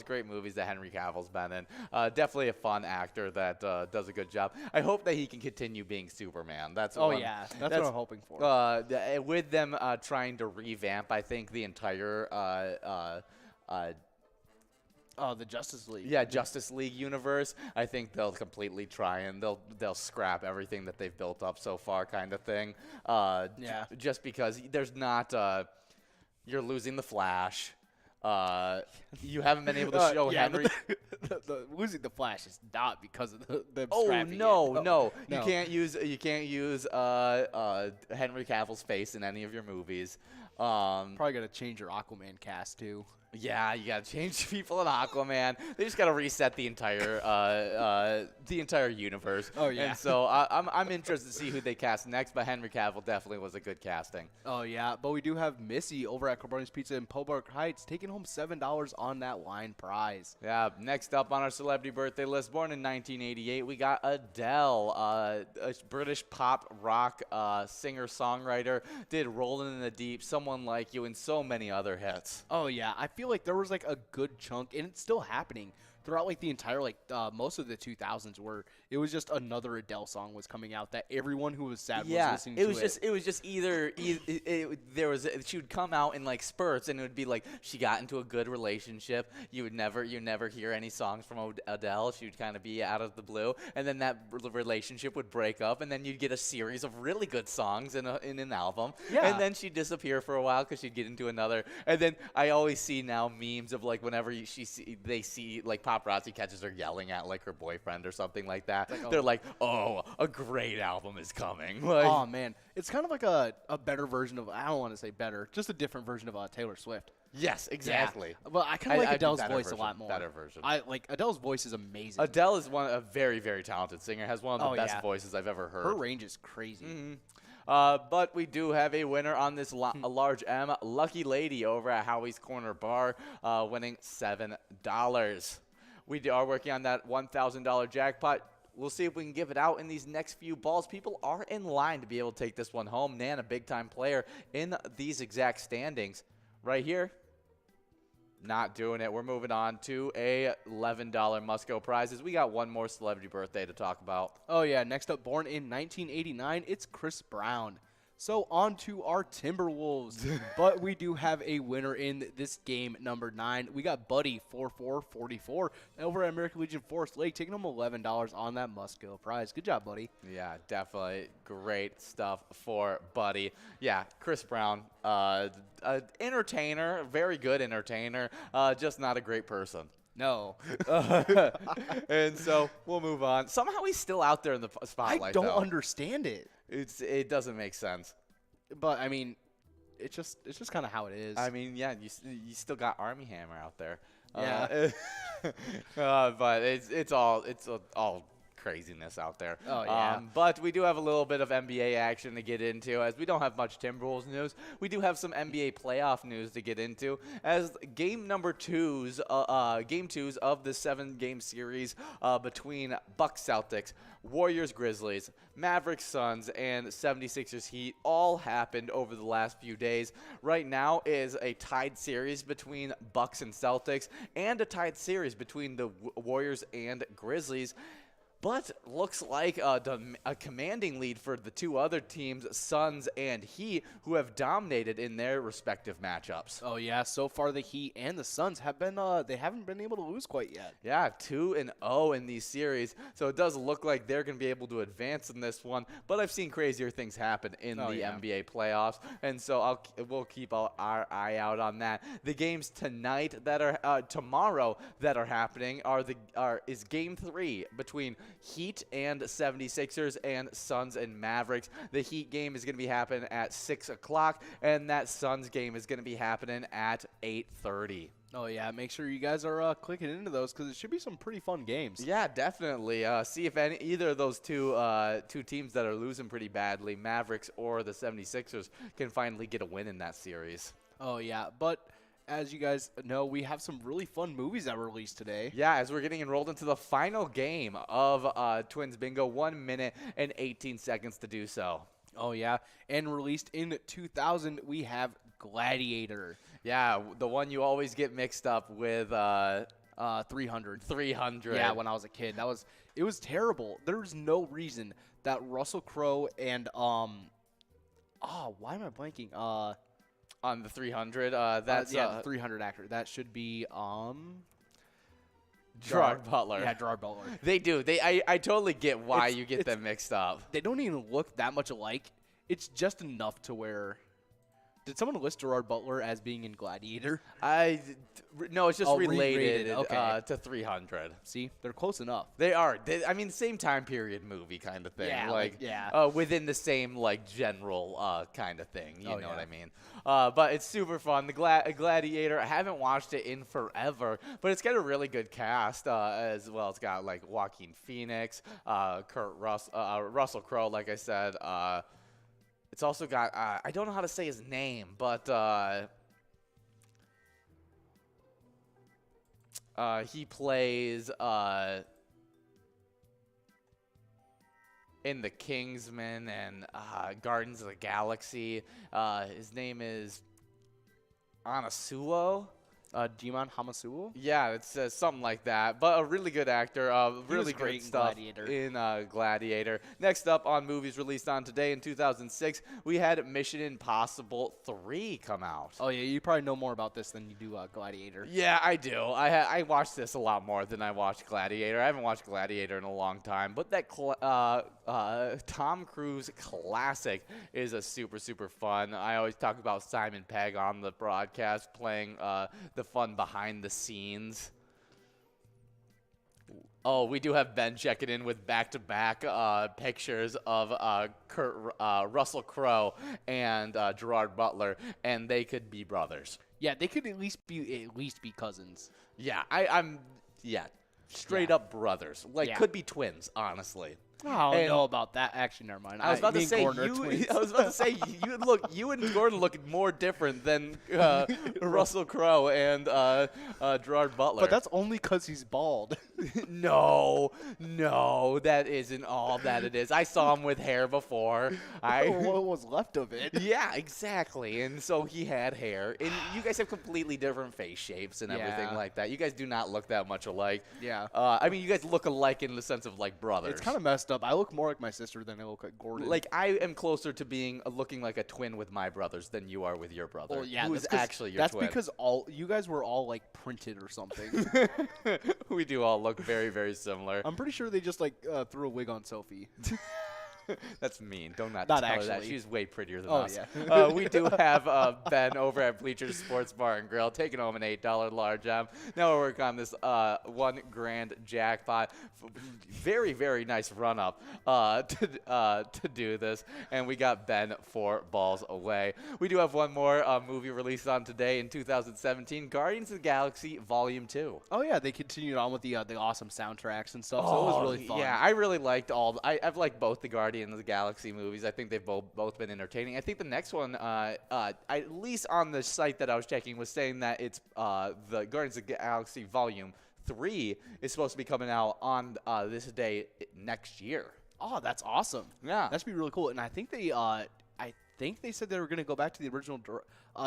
great movies that Henry Cavill's been in. Definitely a fun actor that does a good job. I hope that he can continue being Superman. That's what I'm hoping for. With them trying to revamp, I think the entire Oh, the Justice League. Yeah, Justice League universe. I think they'll completely try and they'll scrap everything that they've built up so far, kind of thing. Yeah. Just because there's not, you're losing the Flash. You haven't been able to show Henry. Losing the Flash is not because of the Oh scrapping no, it. no! No. You can't use Henry Cavill's face in any of your movies. Probably gotta change your Aquaman cast too. Yeah, you gotta change people in Aquaman. They just gotta reset the entire universe. Oh, yeah. And so I'm interested to see who they cast next. But Henry Cavill definitely was a good casting. Oh yeah, but we do have Missy over at Cabroni's Pizza in Pobark Heights taking home $7 on that line prize. Yeah. Next up on our celebrity birthday list, born in 1988, we got Adele, a British pop rock singer-songwriter. Did "Rollin' in the Deep," "Someone Like You," and so many other hits. Oh yeah, I feel like there was like a good chunk, and it's still happening throughout like the entire most of the 2000s, where it was just another Adele song was coming out that everyone who was sad was listening to. It was just either there was she would come out in like spurts, and it would be like she got into a good relationship. You never hear any songs from Adele. She would kind of be out of the blue, and then that relationship would break up, and then you'd get a series of really good songs in an album. Yeah. And then she'd disappear for a while because she'd get into another. And then I always see now memes of like whenever they see like paparazzi catches her yelling at like her boyfriend or something like that. They're like, oh, a great album is coming. Like, Oh man, it's kind of like a better version of, I don't want to say better, just a different version of Taylor Swift. yes, exactly. Yeah. But I kind of like I Adele's better voice version, a lot more. better version. I like Adele's voice is amazing. Adele is a very, very talented singer. Has one of the best yeah. voices I've ever heard. Her range is crazy. But we do have a winner on this a large M, Lucky Lady over at Howie's Corner Bar, winning $7. We are working on that $1,000 jackpot. We'll see if we can give it out in these next few balls. People are in line to be able to take this one home. Nan, a big-time player in these exact standings. Right here, not doing it. We're moving on to a $11 Musco prizes. We got one more celebrity birthday to talk about. Oh yeah, next up, born in 1989, it's Chris Brown. So on to our Timberwolves. But we do have a winner in this game, number 9. We got Buddy 4444 over at American Legion Forest Lake, taking home $11 on that Musco prize. Good job, Buddy. Yeah, definitely great stuff for Buddy. Yeah, Chris Brown, entertainer, very good entertainer, just not a great person. No. And so we'll move on. Somehow he's still out there in the spotlight. I don't though. understand it. It doesn't make sense. But I mean, it's just kind of how it is. I mean, yeah, you still got Army Hammer out there. Yeah. But it's all craziness out there. Oh, yeah. But we do have a little bit of NBA action to get into, as we don't have much Timberwolves news. We do have some NBA playoff news to get into, as game twos of the 7-game series between Bucks Celtics, Warriors Grizzlies, Mavericks Suns, and 76ers Heat all happened over the last few days. Right now is a tied series between Bucks and Celtics, and a tied series between the Warriors and Grizzlies. But looks like a commanding lead for the two other teams, Suns and Heat, who have dominated in their respective matchups. Oh yeah, so far the Heat and the Suns have been they haven't been able to lose quite yet. Yeah, 2-0 in these series, so it does look like they're going to be able to advance in this one. But I've seen crazier things happen in the NBA playoffs, and so we'll keep our eye out on that. The games tonight that are tomorrow that are happening is Game 3 between Heat and 76ers and Suns and Mavericks. The Heat game is going to be happening at 6 o'clock, and that Suns game is going to be happening at 8:30. Oh yeah, make sure you guys are clicking into those, because it should be some pretty fun games. Yeah, definitely. See if either of those two teams that are losing pretty badly, Mavericks or the 76ers, can finally get a win in that series. Oh yeah, but as you guys know, we have some really fun movies that were released today. Yeah, as we're getting enrolled into the final game of Twins Bingo, 1 minute and 18 seconds to do so. Oh yeah, and released in 2000, we have Gladiator. Yeah, the one you always get mixed up with 300. 300. Yeah, when I was a kid, it was terrible. There's no reason that Russell Crowe and why am I blanking? On the 300, the 300 actor. That should be Gerard Butler. Yeah, Gerard Butler. They do. I totally get why you get them mixed up. They don't even look that much alike. It's just enough to where. Did someone list Gerard Butler as being in Gladiator? No, it's just related okay. to 300. See, they're close enough. They are. I mean, same time period movie kind of thing. Yeah, within the same general kind of thing. You know what yeah. I mean? But it's super fun. The Gladiator. I haven't watched it in forever, but it's got a really good cast as well. It's got like Joaquin Phoenix, Russell Crowe, like I said. It's also got, I don't know how to say his name, but he plays in The Kingsman and Guardians of the Galaxy. His name is Anasuo. Jimon Hamasuo? Yeah, it's something like that. But a really good actor. Really great stuff in Gladiator. Next up on movies released on today in 2006, we had Mission Impossible 3 come out. Oh, yeah, you probably know more about this than you do Gladiator. Yeah, I do. I watched this a lot more than I watched Gladiator. I haven't watched Gladiator in a long time. But that Tom Cruise classic is a super, super fun. I always talk about Simon Pegg on the broadcast playing the fun behind the scenes. Oh, we do have Ben checking in with back-to-back pictures of Russell Crowe and Gerard Butler, and they could be brothers. Yeah, they could at least be cousins. Yeah, I'm straight up brothers. Like could be twins, honestly. I don't know about that. Actually, never mind. I was about to say you and Gordon look more different than Russell Crowe and Gerard Butler. But that's only because he's bald. No, that isn't all that it is. I saw him with hair before. What was left of it? Yeah, exactly. And so he had hair. And you guys have completely different face shapes and everything like that. You guys do not look that much alike. Yeah. I mean, you guys look alike in the sense of like brothers. It's kind of messed up. I look more like my sister than I look like Gordon. Like I am closer to looking like a twin with my brothers than you are with your brother. Well, yeah, who is actually your twin. That's because you guys were all like printed or something. We do all look very, very similar. I'm pretty sure they just like threw a wig on Sophie. That's mean. Don't tell Not her that. actually. She's way prettier than Oh, us. yeah. We do have Ben over at Bleachers Sports Bar and Grill taking home an $8 large M. Now we're working on this $1 grand jackpot. Very, very nice run up to do this. And we got Ben 4 balls away. We do have one more movie released on today in 2017, Guardians of the Galaxy Volume 2. Oh yeah, they continued on with the awesome soundtracks and stuff. So it was really fun. Yeah, I really liked I've liked both the Guardians of the Galaxy movies. I think they've both been entertaining. I think the next one, at least on the site that I was checking, was saying that it's the Guardians of the Galaxy Volume 3 is supposed to be coming out on this day next year. Oh, that's awesome. Yeah, that should be really cool. And I think they said they were going to go back to the original.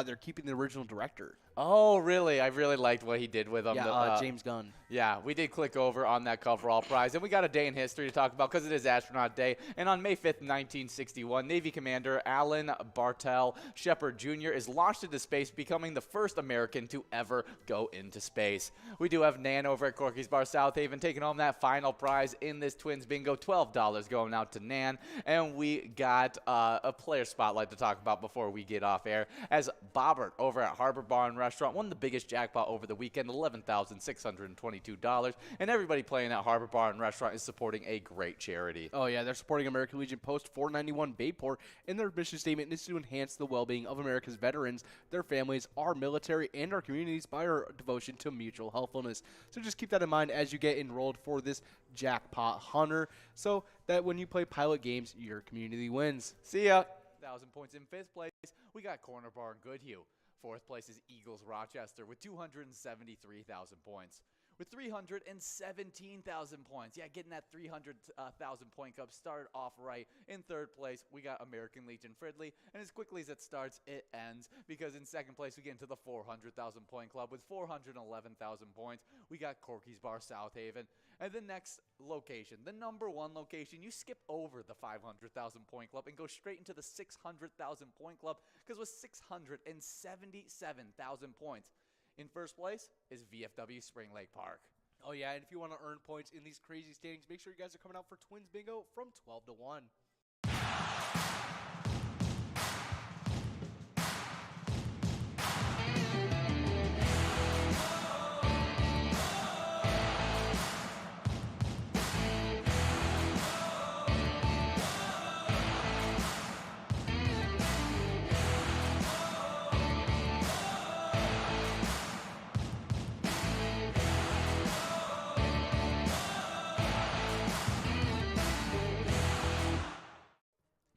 They're keeping the original director. Oh, really? I really liked what he did with them. Yeah, James Gunn. Yeah, we did click over on that coverall prize, and we got a day in history to talk about because it is Astronaut Day. And on May 5th, 1961, Navy Commander Alan Bartell Shepard Jr. is launched into space, becoming the first American to ever go into space. We do have Nan over at Corky's Bar South Haven taking home that final prize in this Twins Bingo, $12 going out to Nan. And we got a player spotlight to talk about before we get off air, as Bobbert over at Harbor Bar and Restaurant won the biggest jackpot over the weekend, $11,622. And everybody playing at Harbor Bar and Restaurant is supporting a great charity. Oh, yeah, they're supporting American Legion Post 491 Bayport, and their mission statement is to enhance the well-being of America's veterans, their families, our military, and our communities by our devotion to mutual helpfulness. So just keep that in mind as you get enrolled for this jackpot hunter, so that when you play Pilot games, your community wins. See ya. 1,000 points in 5th place. We got Corner Bar and Goodhue. 4th place is Eagles Rochester with 273,000 points. With 317,000 points. Yeah, getting that 300,000 point cup started off right. In 3rd place, we got American Legion Fridley. And as quickly as it starts, it ends. Because in 2nd place, we get into the 400,000 point club with 411,000 points. We got Corky's Bar South Haven. And the next location, the number 1 location, you skip over the 500,000 point club and go straight into the 600,000 point club. Because with 677,000 points. In 1st place is VFW Spring Lake Park. Oh, yeah, and if you want to earn points in these crazy standings, make sure you guys are coming out for Twins Bingo from 12 to 1.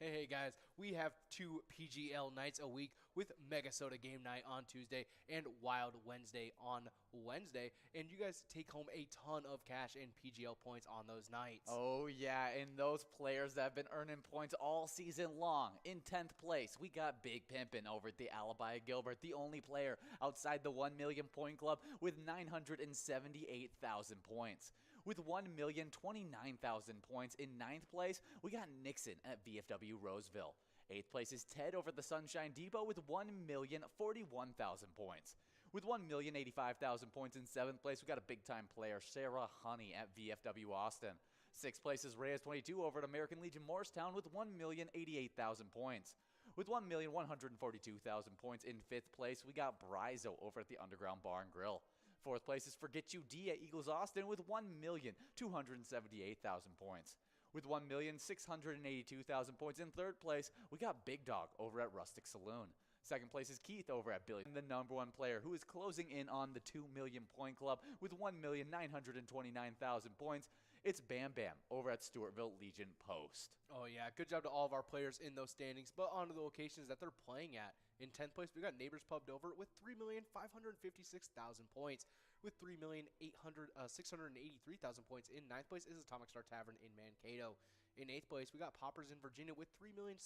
Hey guys, we have 2 PGL nights a week with MegaSota game night on Tuesday and Wild Wednesday on Wednesday, and you guys take home a ton of cash and PGL points on those nights. Oh yeah, and those players that have been earning points all season long. In 10th place, we got Big Pimpin' over at the Alibi Gilbert, the only player outside the 1 million point club with 978,000 points. With 1,029,000 points in 9th place, we got Nixon at VFW Roseville. 8th place is Ted over at the Sunshine Depot with 1,041,000 points. With 1,085,000 points in 7th place, we got a big-time player, Sarah Honey at VFW Austin. 6th place is Reyes22 over at American Legion Morristown with 1,088,000 points. With 1,142,000 points in 5th place, we got Brizo over at the Underground Bar and Grill. 4th place is Forget You D at Eagles Austin with 1,278,000 points. With 1,682,000 points in 3rd place, we got Big Dog over at Rustic Saloon. 2nd place is Keith over at Billy, the number 1 player who is closing in on the 2 million point club with 1,929,000 points. It's Bam Bam over at Stewartville Legion Post. Oh yeah, good job to all of our players in those standings, but on to the locations that they're playing at. In 10th place, we got Neighbors Pub Dover with 3,556,000 points. With 3,683,000 points in 9th place is Atomic Star Tavern in Mankato. In 8th place, we got Poppers in Virginia with 3,702,000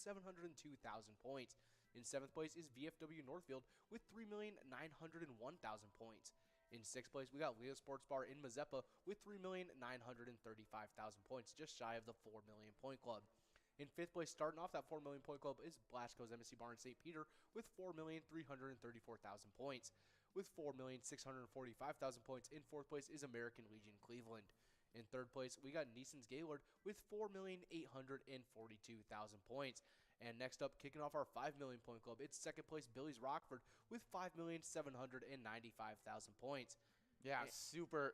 points. In 7th place is VFW Northfield with 3,901,000 points. In 6th place, we got Leo Sports Bar in Mazeppa with 3,935,000 points, just shy of the 4 million point club. In 5th place, starting off that 4 million point club, is Blasco's Embassy Bar in St. Peter with 4,334,000 points. With 4,645,000 points, in 4th place is American Legion Cleveland. In 3rd place, we got Neeson's Gaylord with 4,842,000 points. And next up, kicking off our 5 million point club, it's 2nd place Billy's Rockford with 5,795,000 points. Yeah, super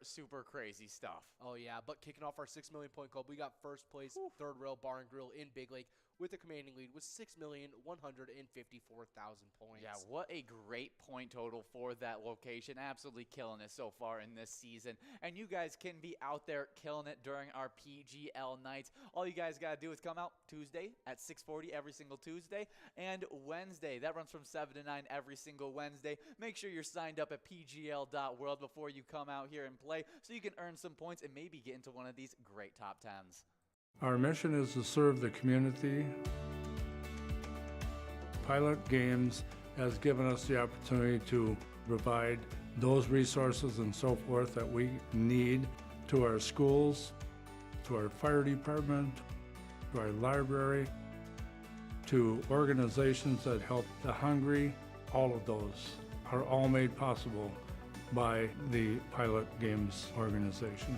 crazy stuff. Oh yeah, but kicking off our 6 million point club, we got 1st place Third Rail Bar and Grill in Big Lake with a commanding lead with 6,154,000 points. Yeah, what a great point total for that location. Absolutely killing it so far in this season. And you guys can be out there killing it during our PGL nights. All you guys got to do is come out Tuesday at 6:40 every single Tuesday, and Wednesday. That runs from 7 to 9 every single Wednesday. Make sure you're signed up at pgl.world before you come out here and play so you can earn some points and maybe get into one of these great top 10s. Our mission is to serve the community. Pilot Games has given us the opportunity to provide those resources and so forth that we need to our schools, to our fire department, to our library, to organizations that help the hungry. All of those are all made possible by the Pilot Games organization.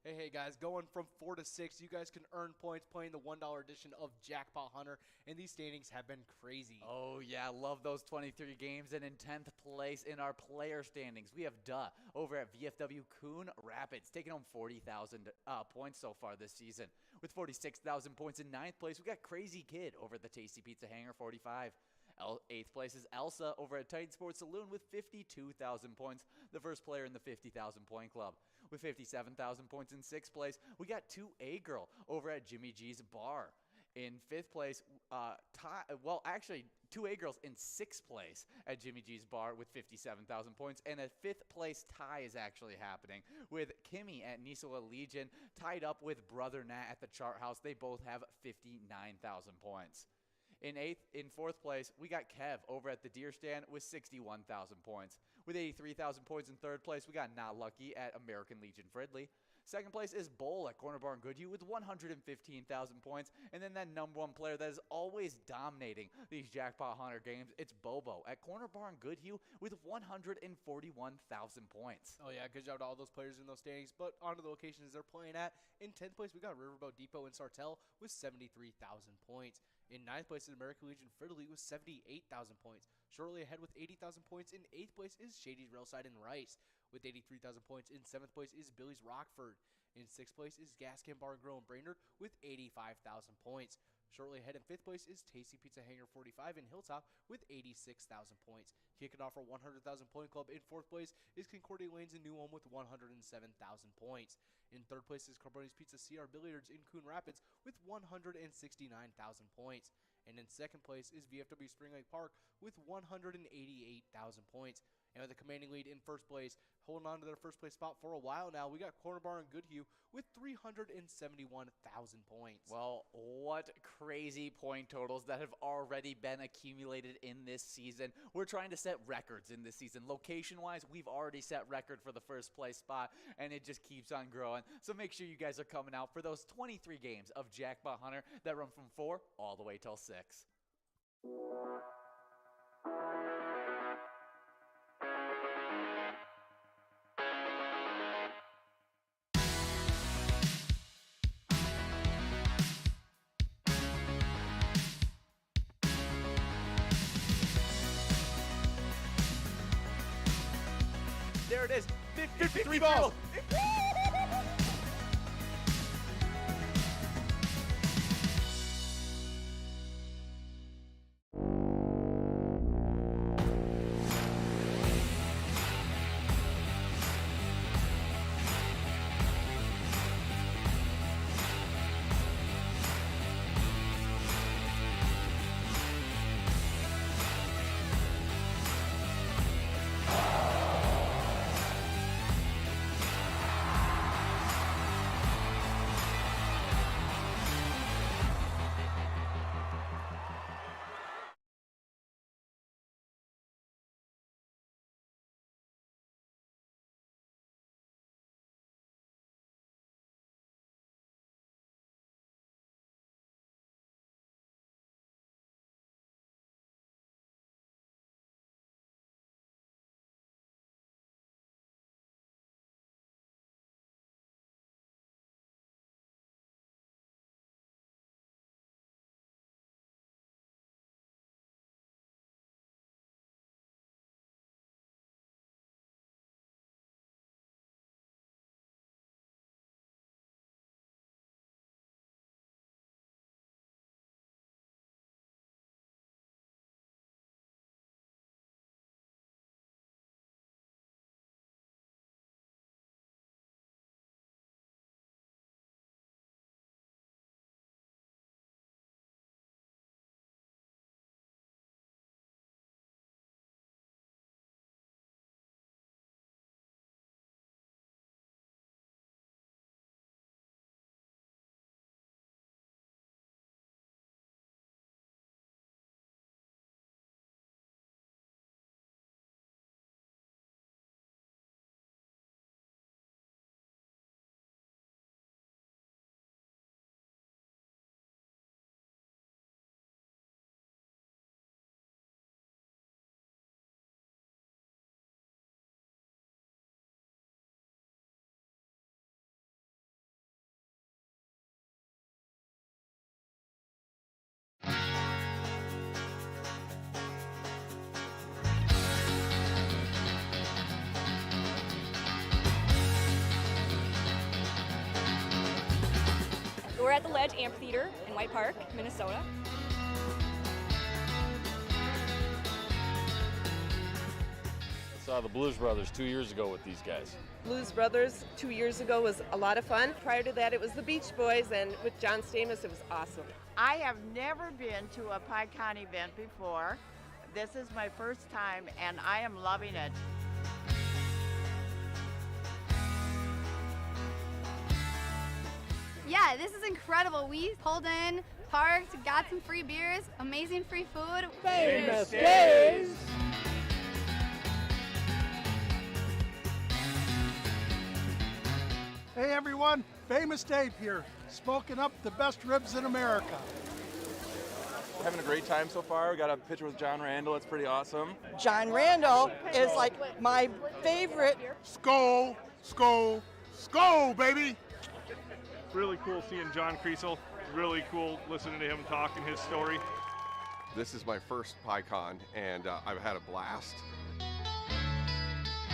Hey guys, going from 4 to 6, you guys can earn points playing the $1 edition of Jackpot Hunter, and these standings have been crazy. Oh yeah, love those 23 games. And in 10th place in our player standings, we have Duh over at VFW Coon Rapids, taking home 40,000 points so far this season. With 46,000 points in 9th place, we got Crazy Kid over at the Tasty Pizza Hangar, 45. 8th place is Elsa over at Titan Sports Saloon with 52,000 points, the first player in the 50,000 point club. With 57,000 points in 6th place, we got 2A Girl over at Jimmy G's Bar. In 5th place, 2A Girls in 6th place at Jimmy G's Bar with 57,000 points, and a 5th place tie is actually happening with Kimmy at Nisola Legion tied up with Brother Nat at the Chart House. They both have 59,000 points. In 4th place, we got Kev over at the Deer Stand with 61,000 points. With 83,000 points in 3rd place, we got Not Lucky at American Legion Fridley. Second place is Bowl at Corner Bar in Goodhue with 115,000 points. And then that number one player that is always dominating these Jackpot Hunter games, it's Bobo at Corner Bar in Goodhue with 141,000 points. Oh, yeah, good job to all those players in those standings. But on to the locations they're playing at. In 10th place, we got Riverboat Depot and Sartell with 73,000 points. In 9th place is American Legion Fridley with 78,000 points. Shortly ahead with 80,000 points. In 8th place is Shady's Railside and Rice with 83,000 points. In 7th place is Billy's Rockford. In 6th place is Gaskin Bar and Grill in Brainerd with 85,000 points. Shortly ahead in 5th place is Tasty Pizza Hangar 45 in Hilltop with 86,000 points. Kicking off our 100,000 point club in 4th place is Concordia Lanes in New Ulm with 107,000 points. In 3rd place is Carboni's Pizza CR Billiards in Coon Rapids with 169,000 points. And in 2nd place is VFW Spring Lake Park with 188,000 points. And with a commanding lead in 1st place, holding on to their 1st place spot for a while now, we got Corner Bar and Goodhue with 371,000 points. Well, what crazy point totals that have already been accumulated in this season. We're trying to set records in this season. Location-wise, we've already set record for the 1st place spot, and it just keeps on growing. So make sure you guys are coming out for those 23 games of Jackpot Hunter that run from 4 all the way till 6. There it is, 53 balls. We're at the Ledge Amphitheater in White Park, Minnesota. I saw the Blues Brothers 2 years ago with these guys. Blues Brothers 2 years ago was a lot of fun. Prior to that, it was the Beach Boys, and with John Stamos, it was awesome. I have never been to a PyCon event before. This is my first time, and I am loving it. Yeah, this is incredible. We pulled in, parked, got some free beers, amazing free food. Famous days! Hey everyone, Famous Dave here, smoking up the best ribs in America. Having a great time so far. We got a picture with John Randall. It's pretty awesome. John Randall is like my favorite. Skol, skol, skol, baby! Really cool seeing John Kriesel. Really cool listening to him talk and his story. This is my first PyCon, and I've had a blast.